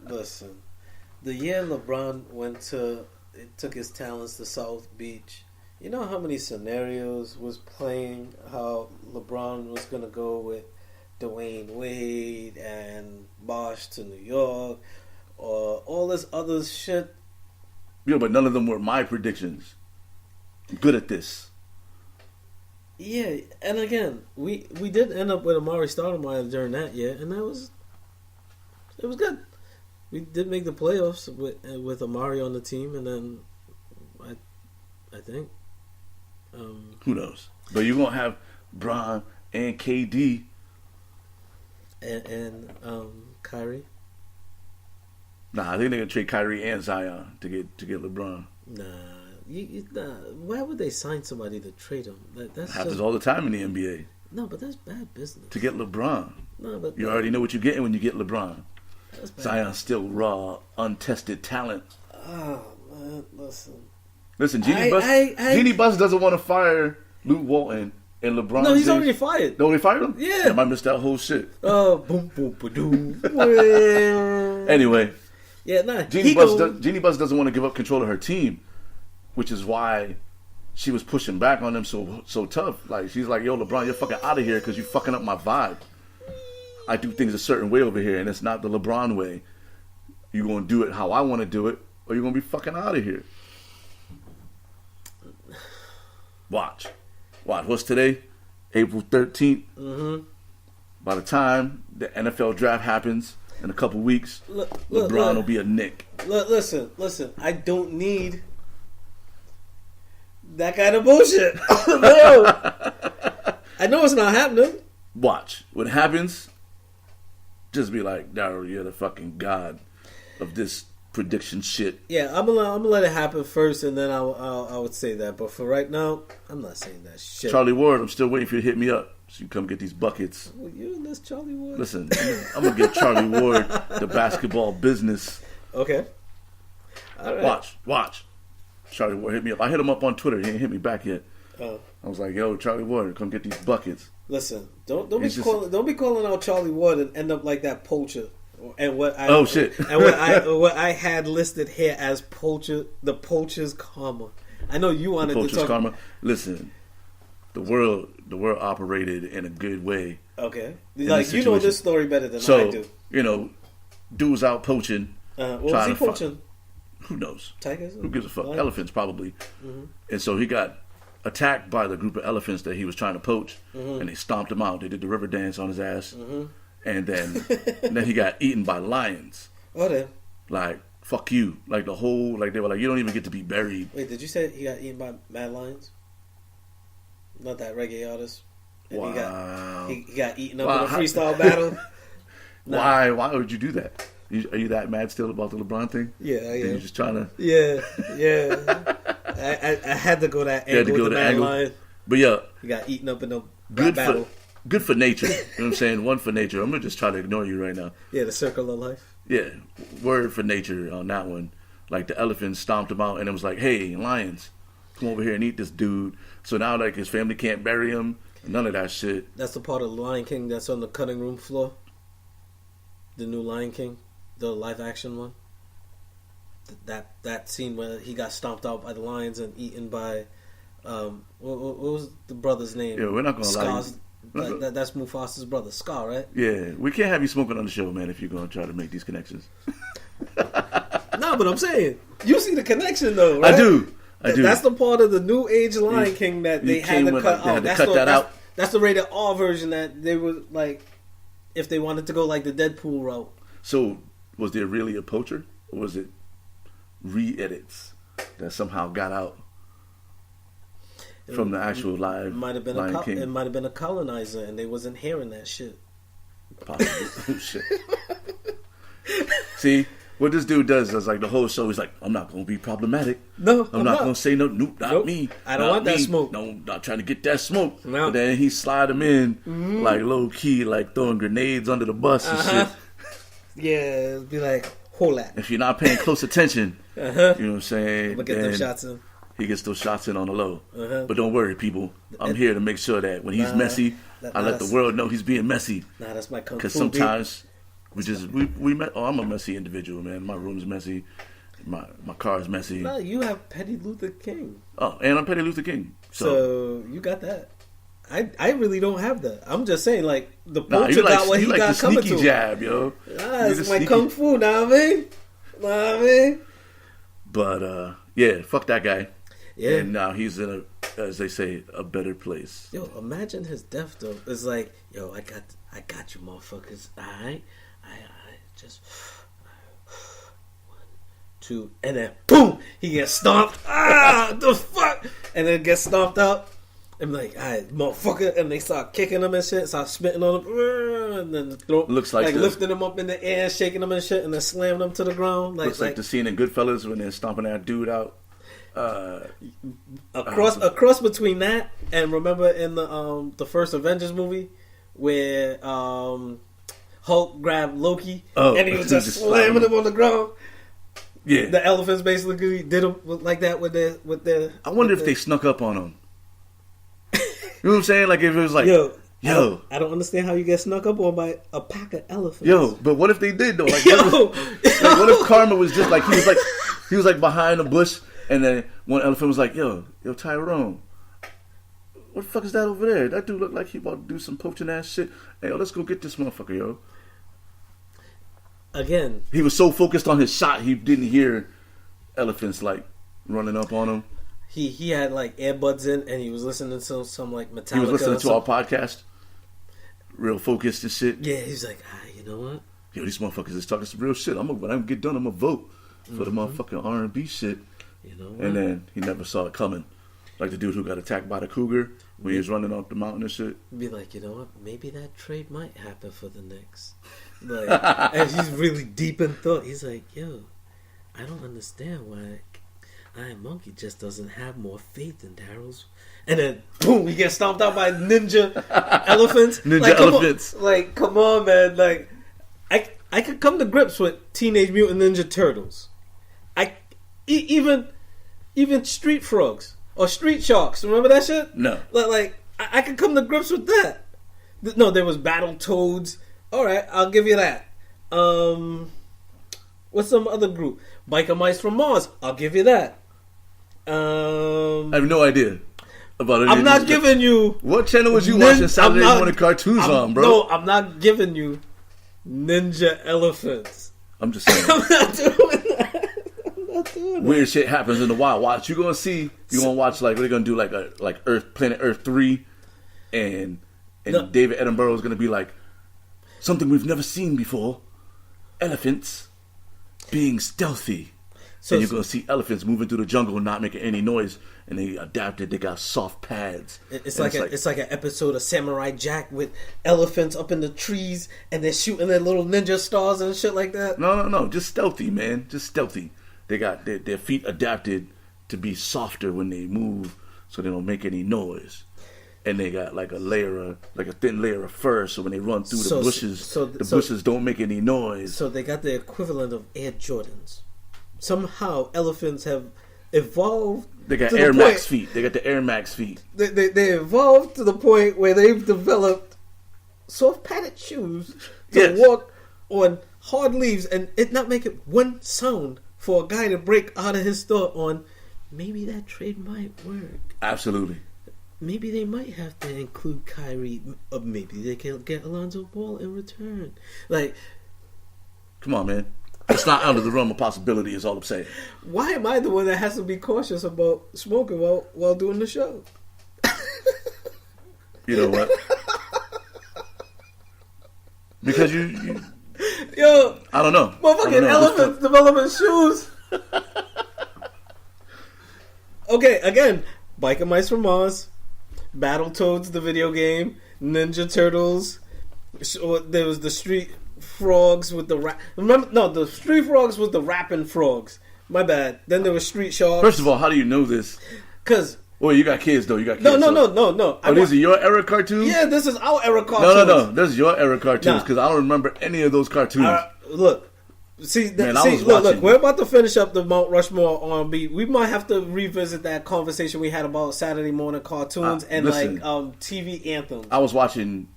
Listen. The year LeBron took his talents to South Beach, you know how many scenarios was playing how LeBron was going to go with Dwayne Wade and Bosh to New York or all this other shit? Yeah, but none of them were my predictions. I'm good at this. Yeah, and again, we did end up with Amari Stoudemire during that year, and it was good. We did make the playoffs with Amari on the team, and then I think who knows? But you're gonna have Bron and KD and Kyrie. Nah, I think they're gonna trade Kyrie and Zion to get LeBron. Nah. Why would they sign somebody to trade him? That happens all the time in the NBA. No, but that's bad business. To get LeBron. No, but you already know what you're getting when you get LeBron. Zion's still raw, untested talent. Oh man, listen, Jeannie Buss doesn't want to fire Luke Walton and LeBron. No, he's already fired. No, they fired him. Yeah, damn, I missed that whole shit. Boom, boom, boom. Anyway, yeah, nah. Jeannie Buss doesn't want to give up control of her team, which is why she was pushing back on them so tough. Like she's like, "Yo, LeBron, you're fucking out of here because you're fucking up my vibe. I do things a certain way over here, and it's not the LeBron way. You're gonna do it how I want to do it, or you're gonna be fucking out of here." Watch. What's today? April 13th. Mm-hmm. By the time the NFL draft happens in a couple weeks, LeBron will be a Knick. Listen. I don't need that kind of bullshit. No. I know it's not happening. Watch. When it happens, just be like, Daryl, you're the fucking god of this prediction shit. Yeah, I'm gonna let it happen first, and then I would say that. But for right now, I'm not saying that shit. Charlie Ward, I'm still waiting for you to hit me up so you come get these buckets. Well, you and this Charlie Ward. Listen, I'm gonna get Charlie Ward the basketball business. Okay. All right. Watch. Charlie Ward hit me up. I hit him up on Twitter. He ain't hit me back yet. Oh. I was like, "Yo, Charlie Ward, come get these buckets." Listen, don't be calling out Charlie Ward and end up like that poacher. And what I what I had listed here as the poacher's karma. I know you wanted to talk. Karma. Listen, the world operated in a good way. Okay, like you know this story better than I do. You know, dude's out poaching. What was he poaching? Who knows? Tigers? Who gives a fuck? Lions? Elephants probably. Mm-hmm. And so he got attacked by the group of elephants that he was trying to poach, and they stomped him out. They did the river dance on his ass, and then he got eaten by lions. Oh, then. Like, fuck you. Like the whole, like they were like, you don't even get to be buried. Wait, did you say he got eaten by mad lions? Not that reggae artist. And wow. He got eaten up in a freestyle battle. Nah. Why would you do that? Are you that mad still about the LeBron thing? Yeah, I am. You're just trying to... Yeah. I had to go that angle with the mad lion. But yeah. He got eaten up in a battle. Good for nature. You know what I'm saying? One for nature. I'm going to just try to ignore you right now. Yeah, the circle of life. Yeah. Word for nature on that one. Like the elephants stomped him out and it was like, hey, lions, come over here and eat this dude. So now like his family can't bury him. None of that shit. That's the part of Lion King that's on the cutting room floor. The new Lion King. The live action one. That scene where he got stomped out by the lions and eaten by What was the brother's name? Yeah, we're not gonna lie. That's Mufasa's brother, Scar, right? Yeah, we can't have you smoking on the show, man. If you're gonna try to make these connections. No, but I'm saying you see the connection though, right? I do. That's the part of the New Age Lion King that they had to cut out. That's the rated R version that they were like, if they wanted to go like the Deadpool route. So, was there really a poacher, or was it re-edits that somehow got out from the actual live Lion King? It might have been a colonizer, and they wasn't hearing that shit. Possibly. Oh, shit. See, what this dude does is like the whole show is like, I'm not going to be problematic. No, I'm not going to say no, nope, not me. I don't want that smoke. No, not trying to get that smoke. No. But then he slide them in like low key, like throwing grenades under the bus and shit. Yeah, it'd be like, hold that. If you're not paying close attention, you know what I'm saying? We'll get them shots in. He gets those shots in on the low. But don't worry, people. I'm here to make sure that when he's messy, I let the world know he's being messy. Nah, that's my kung fu. Because sometimes we met. Oh, I'm a messy individual, man. My room's messy. My car's messy. No, you have Petty Luther King. Oh, and I'm Petty Luther King. So you got that. I really don't have that. I'm just saying, like, the poacher got what he got coming to him. Sneaky jab, yo. It's my kung fu, know what I mean? But, yeah, fuck that guy. Yeah. And now he's in as they say, a better place. Yo, imagine his death, though. It's like, yo, I got you, motherfuckers. All right? I just... 1, 2, and then, boom! He gets stomped. The fuck? And then gets stomped out. I'm like, all right, motherfucker, and they start kicking him and shit, start spitting on him, and then looks like lifting him up in the air, shaking him and shit, and then slamming him to the ground. Looks like the scene in Goodfellas when they're stomping that dude out. A cross between that and remember in the first Avengers movie where Hulk grabbed Loki and he was just slamming him on the ground. Yeah, the elephants basically did him like that with their. I wonder if they snuck up on him. You know what I'm saying? Like if it was like, yo, I don't understand how you get snuck up on by a pack of elephants. Yo, but what if they did though? Like, what if Karma was just like he was like behind a bush, and then one elephant was like, yo, Tyrone, what the fuck is that over there? That dude looked like he about to do some poaching ass shit. Hey, let's go get this motherfucker, yo. Again, he was so focused on his shot, he didn't hear elephants like running up on him. He had like earbuds in and he was listening to some like Metallica. He was listening to our podcast, real focused and shit. Yeah, he's like, you know what? Yo, these motherfuckers is talking some real shit. When I get done, I'm gonna vote for the motherfucking R&B shit. You know what? And then he never saw it coming, like the dude who got attacked by the cougar when he was running up the mountain and shit. Be like, you know what? Maybe that trade might happen for the Knicks. Like, and he's really deep in thought. He's like, yo, I don't understand why Iron Monkey just doesn't have more faith in Daryl's. And then, boom, he gets stomped out by ninja elephants. Elephants. Come on, man. Like, I could come to grips with Teenage Mutant Ninja Turtles. Even Street Frogs or Street Sharks. Remember that shit? No. I could come to grips with that. No, there was Battle Toads. All right, I'll give you that. What's some other group? Biker Mice from Mars. I'll give you that. I have no idea about it. I'm not giving you. What channel was you watching Saturday morning cartoons on, bro? No, I'm not giving you Ninja Elephants. I'm just saying. I'm not doing that. Weird shit happens in the wild. Watch, you're gonna watch like they're gonna do like Planet Earth 3, and David Attenborough is gonna be like something we've never seen before: elephants being stealthy. And you're gonna see elephants moving through the jungle, not making any noise, and they adapted. They got soft pads. It's like an episode of Samurai Jack with elephants up in the trees, and they're shooting their little ninja stars and shit like that. No, just stealthy, man, just stealthy. They got their feet adapted to be softer when they move, so they don't make any noise. And they got like a thin layer of fur, so when they run through the bushes, bushes don't make any noise. So they got the equivalent of Air Jordans. Somehow elephants have evolved. They got Air Max feet. They got the Air Max feet. They evolved to the point where they've developed soft padded shoes to walk on hard leaves and it not make it one sound for a guy to break out of his thought on maybe that trade might work. Absolutely. Maybe they might have to include Kyrie. Or maybe they can get Alonzo Ball in return. Like, come on, man. It's not out of the realm of possibility, is all I'm saying. Why am I the one that has to be cautious about smoking while doing the show? You know what? Because you Yo, I don't know. Motherfucking elephants developing shoes. Okay, again, Biker Mice from Mars, Battletoads the video game, Ninja Turtles. There was the Street Frogs with the rap. Remember? No, the Street Frogs was the rapping frogs. My bad. Then there was Street Sharks. First of all, how do you know this? Cause. Well, you got kids though. You got kids. No. Oh, these are your era cartoons? Yeah, this is our era cartoons. No. This is your era cartoons because I don't remember any of those cartoons. Look. Look. We're about to finish up the Mount Rushmore R&B. We might have to revisit that conversation we had about Saturday morning cartoons and listen, TV anthems. I was watching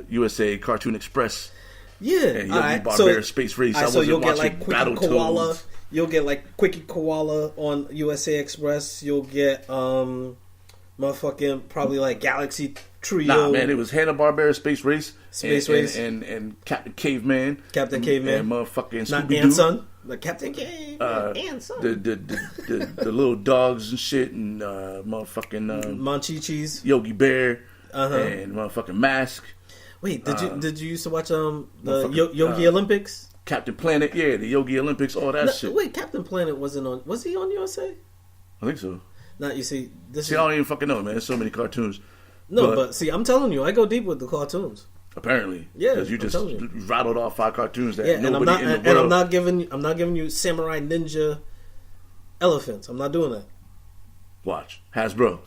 USA Cartoon Express. Yeah, and Yogi Barbera Space Race. So you'll get like Quickie Koala. You'll get like Quickie Koala on USA Express. You'll get motherfucking probably like Galaxy Trio. Nah, man, it was Hanna-Barbera Space Race, and Captain Caveman, and motherfucking not Scooby-Doo. Anson, but Captain Cave, Anson. The little dogs and shit, and motherfucking Monchichis, Yogi Bear, and motherfucking Mask. Wait, did you used to watch the Yogi Olympics? Captain Planet, yeah, the Yogi Olympics, all that shit. Wait, Captain Planet wasn't on. Was he on USA? I think so. Not you see. I don't even fucking know, man. There's so many cartoons. No, but see, I'm telling you, I go deep with the cartoons. Apparently, yeah, because you just rattled off 5 cartoons that and nobody in the world. I'm not giving you Samurai Ninja elephants. I'm not doing that. Watch Hasbro,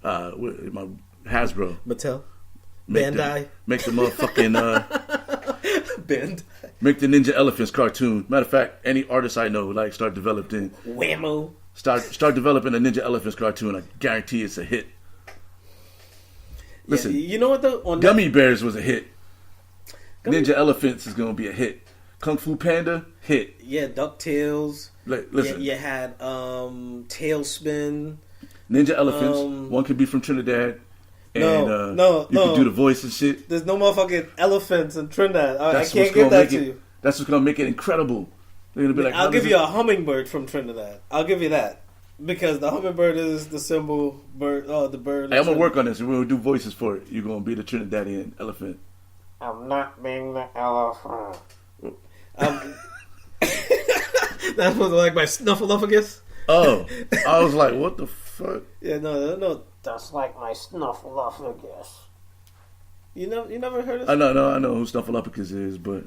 my Hasbro, Mattel, Bandai, make the motherfucking Bandai. Make the Ninja Elephants cartoon. Matter of fact, any artist I know like start developing Whammo. Start developing a Ninja Elephants cartoon. I guarantee it's a hit. Listen, you know what though? Gummy Bears was a hit. Ninja Elephants is gonna be a hit. Kung Fu Panda, hit. Yeah, DuckTales. Listen, you had Tailspin. Ninja Elephants. One could be from Trinidad. And, you can do the voice and shit. There's no motherfucking elephants in Trinidad. I can't give that to you. That's what's gonna make it incredible. They're gonna be like, I'll give you a hummingbird from Trinidad. I'll give you that because the hummingbird is the symbol bird. Oh, the bird. Hey, I'm gonna work on this. We're gonna do voices for it. You're gonna be the Trinidadian elephant. I'm not being the elephant. That's what like my snuffleupagus. Oh, I was like, what the fuck? Yeah, no. That's like my snuffleupagus. You never heard of? I know who Snuffleupagus is, but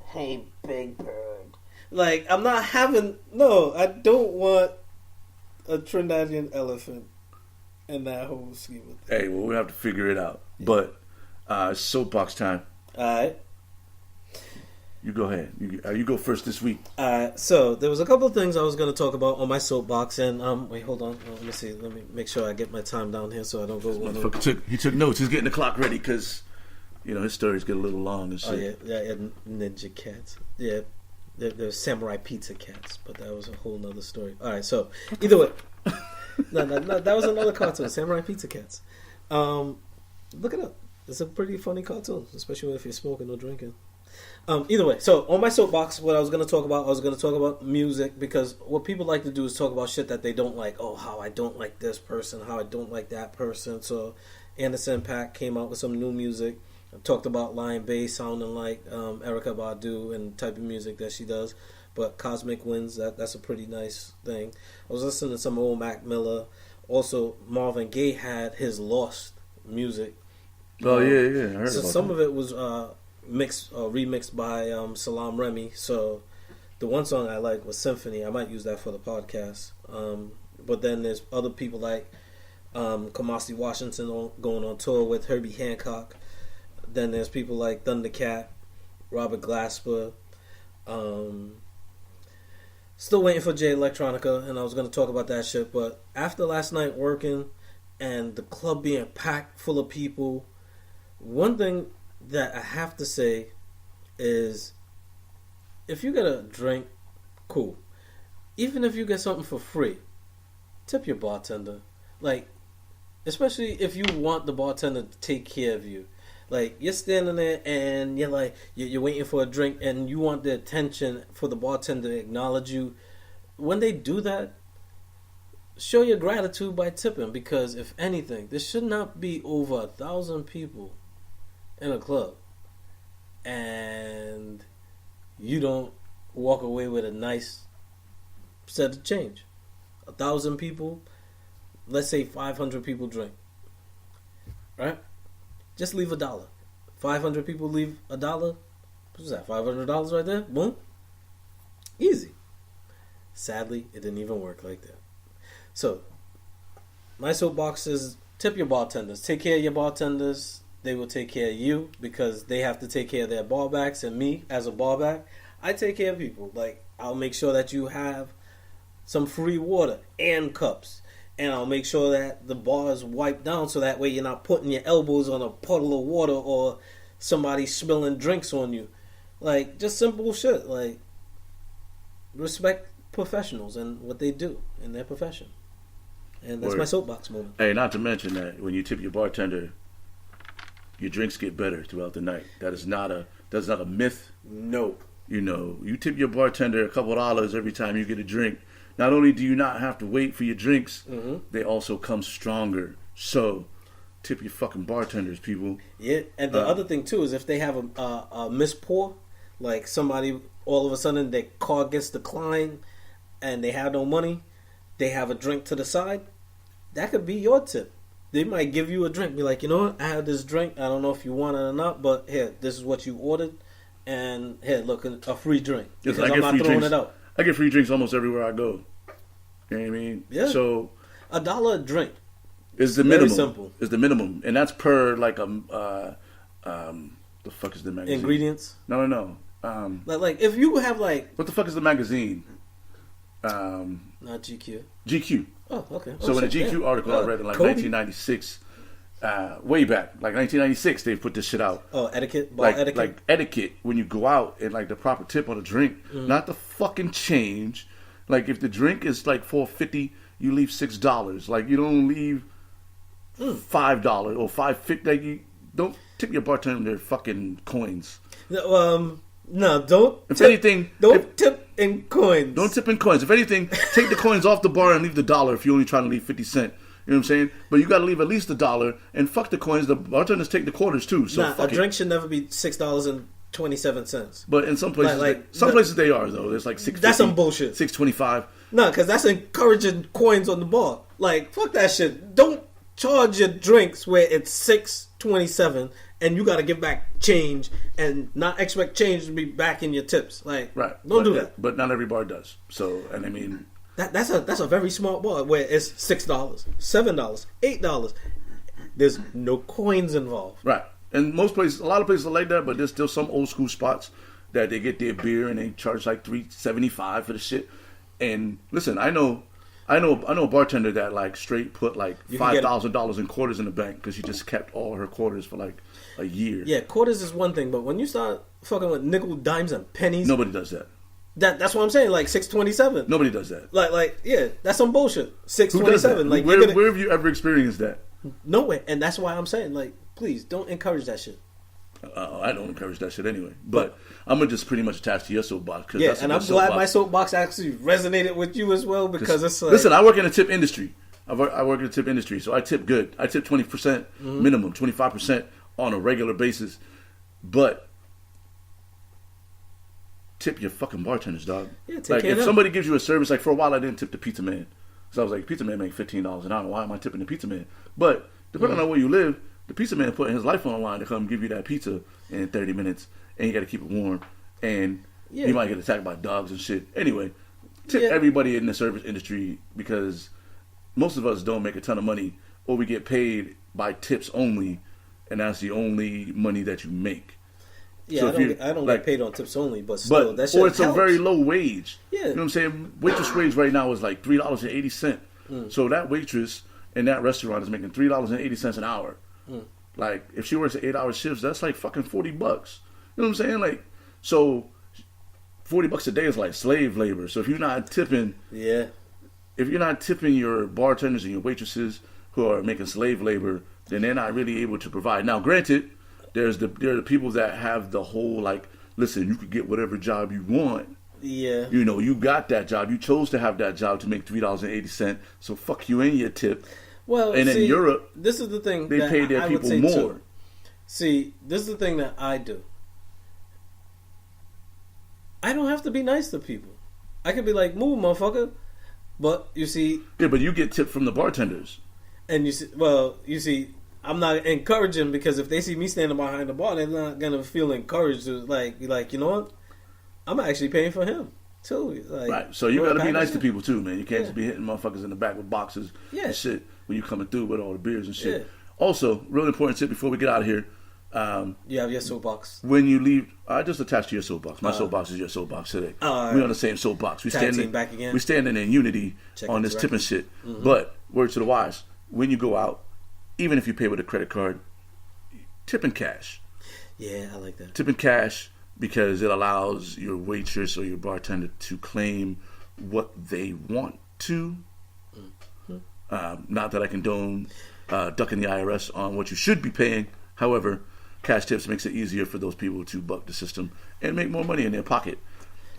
hey, big bird. Like I'm not having. No, I don't want a Trinidadian elephant in that whole scheme of things. Hey, well, we have to figure it out. Yeah. But soapbox time. All right. You go ahead. You go first this week. So there was a couple of things I was going to talk about on my soapbox, and wait, hold on. Let me see. Let me make sure I get my time down here so I don't go. He took notes. He's getting the clock ready because his stories get a little long and shit. Oh yeah, ninja cats. Yeah, there's samurai pizza cats, but that was a whole nother story. All right, so either way, no, that was another cartoon, Samurai Pizza Cats. Look it up. It's a pretty funny cartoon, especially if you're smoking or drinking. Either way, so on my soapbox, what I was going to talk about music, because what people like to do is talk about shit that they don't like. Oh, how I don't like this person, how I don't like that person. So Anderson .Paak came out with some new music. I talked about Lion Bass sounding like Erykah Badu and the type of music that she does. But Cosmic Winds, that's a pretty nice thing. I was listening to some old Mac Miller. Also, Marvin Gaye had his Lost music. Oh, yeah. I heard about some that. of it was remixed by Salam Remy. So the one song I like was Symphony. I might use that for the podcast. But then there's other people like Kamasi Washington going on tour with Herbie Hancock. Then there's people like Thundercat, Robert Glasper. Still waiting for Jay Electronica, and I was going to talk about that shit. But after last night working and the club being packed full of people, one thing that I have to say is, if you get a drink, cool. Even if you get something for free, tip your bartender. Like, especially if you want the bartender to take care of you. Like, you're standing there and you're like, you're waiting for a drink and you want the attention for the bartender to acknowledge you. When they do that, show your gratitude by tipping, because if anything, there should not be over 1,000 people in a club and you don't walk away with a nice set of change. 1,000 people, let's say 500 people drink, right? Just leave $1. 500 people leave $1. What's that? $500 right there. Boom. Easy. Sadly, it didn't even work like that. So, my soapbox is tip your bartenders. Take care of your bartenders. They will take care of you because they have to take care of their barbacks. And me, as a barback, I take care of people. Like, I'll make sure that you have some free water and cups. And I'll make sure that the bar is wiped down so that way you're not putting your elbows on a puddle of water or somebody spilling drinks on you. Like, just simple shit. Like, respect professionals and what they do in their profession. And that's my soapbox moment. Hey, not to mention that when you tip your bartender, your drinks get better throughout the night. That's not a myth. No. You know, you tip your bartender a couple of dollars every time you get a drink. Not only do you not have to wait for your drinks, they also come stronger. So, tip your fucking bartenders, people. Yeah, and the other thing too is if they have a mispour, like somebody all of a sudden their car gets declined and they have no money, they have a drink to the side, that could be your tip. They might give you a drink, be like, you know what, I have this drink, I don't know if you want it or not, but here, this is what you ordered, and here, look, a free drink. Because I'm not throwing it out. I get free drinks almost everywhere I go. You know what I mean? Yeah. So $1 a drink is the minimum. Very simple. Is the minimum, and that's per like the fuck is the magazine? Ingredients. No. Like if you have like what the fuck is the magazine? Not GQ. GQ. Oh, okay. So in a GQ article I read in like Kobe. 1996, way back, like 1996, they put this shit out. Oh, etiquette, bar etiquette. Like etiquette when you go out and like the proper tip on a drink, not the fucking change. Like if the drink is like $4.50, you leave $6. Like you don't leave $5 or $5.50. Like you don't tip your bartender fucking coins. No, don't. If anything, tip in coins. Don't tip in coins. If anything, take the coins off the bar and leave the $1 if you're only trying to leave 50 cents. You know what I'm saying? But you got to leave at least $1 and fuck the coins. The bartenders take the quarters too. So a drink should never be $6.27. But in some places, places they are though. There's like $6.50. That's some bullshit. $6.25. No, because that's encouraging coins on the bar. Like fuck that shit. Don't charge your drinks where it's $6.27 and you got to give back change and not expect change to be back in your tips. Like, right? Don't do that. But not every bar does. So, and I mean, that's a very smart bar where it's $6, $7, $8. There's no coins involved. Right. And most places, a lot of places are like that, but there's still some old school spots that they get their beer and they charge like $3.75 for the shit. And listen, I know a bartender that like straight put like $5,000 in quarters in the bank because she just kept all her quarters for like a year. Yeah, quarters is one thing, but when you start fucking with nickel, dimes, and pennies, nobody does that. That's what I'm saying. Like $6.27. Nobody does that. Like yeah, that's some bullshit. $6.27. Like where have you ever experienced that? Nowhere. And that's why I'm saying, like, please don't encourage that shit. I don't encourage that shit anyway. But I'm gonna just pretty much attach to your soapbox. Yeah, and I'm glad my soapbox actually resonated with you as well because it's like, listen, I work in the tip industry. I work in the tip industry, so I tip good. I tip 20% minimum, 25% on a regular basis. But tip your fucking bartenders, dog. Yeah, take like care if of somebody gives you a service, like for a while I didn't tip the pizza man. So I was like, pizza man make $15 an hour. Why am I tipping the pizza man? But depending on where you live, the pizza man putting his life on the line to come give you that pizza in 30 minutes, and you got to keep it warm, and you might get attacked by dogs and shit. Anyway, tip everybody in the service industry because most of us don't make a ton of money, or we get paid by tips only, and that's the only money that you make. Yeah, so I don't get paid on tips only, but still, that shit or it's helps. A very low wage. Yeah, you know what I'm saying? Waitress wage right now is like $3.80. So that waitress in that restaurant is making $3.80 an hour. Like if she works 8-hour shifts, that's like fucking $40. You know what I'm saying? Like, so $40 a day is like slave labor. So if you're not tipping, if if you're not tipping your bartenders and your waitresses who are making slave labor, then they're not really able to provide. Now, granted, there are the people that have the whole like, listen, you could get whatever job you want. Yeah. You know, you got that job. You chose to have that job to make $3.80. So fuck you and your tip. Well, and see, in Europe, this is the thing they pay their people more. Too. See, this is the thing that I do. I don't have to be nice to people. I can be like, move, motherfucker. But you see, yeah, but you get tipped from the bartenders. And you see, I'm not encouraging because if they see me standing behind the bar, they're not gonna feel encouraged to be like, you know what? I'm actually paying for him too. Like, right. So you gotta be nice to people too, man. You can't just be hitting motherfuckers in the back with boxes and shit when you coming through with all the beers and shit. Yeah. Also, really important tip before we get out of here. You have your soapbox. When you leave, I just attached to your soapbox. My soapbox is your soapbox today. We're on the same soapbox. We standing back again. We're standing in unity on this tipping shit. Mm-hmm. But word to the wise: when you go out, even if you pay with a credit card, tip in cash. Yeah, I like that. Tip in cash because it allows your waitress or your bartender to claim what they want to. Mm-hmm. Not that I condone ducking the IRS on what you should be paying. However, cash tips makes it easier for those people to buck the system and make more money in their pocket.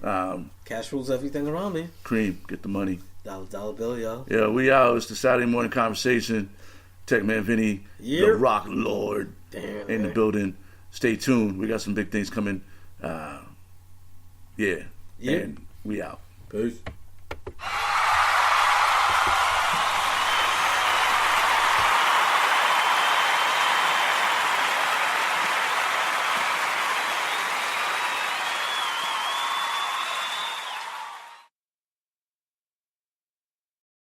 Cash rules everything around me. Cream, get the money. Dollar bill, y'all. Yeah, we out. It's the Saturday morning conversation. Tech Man Vinny, the Rock Lord, in the building. Stay tuned. We got some big things coming. And we out. Peace.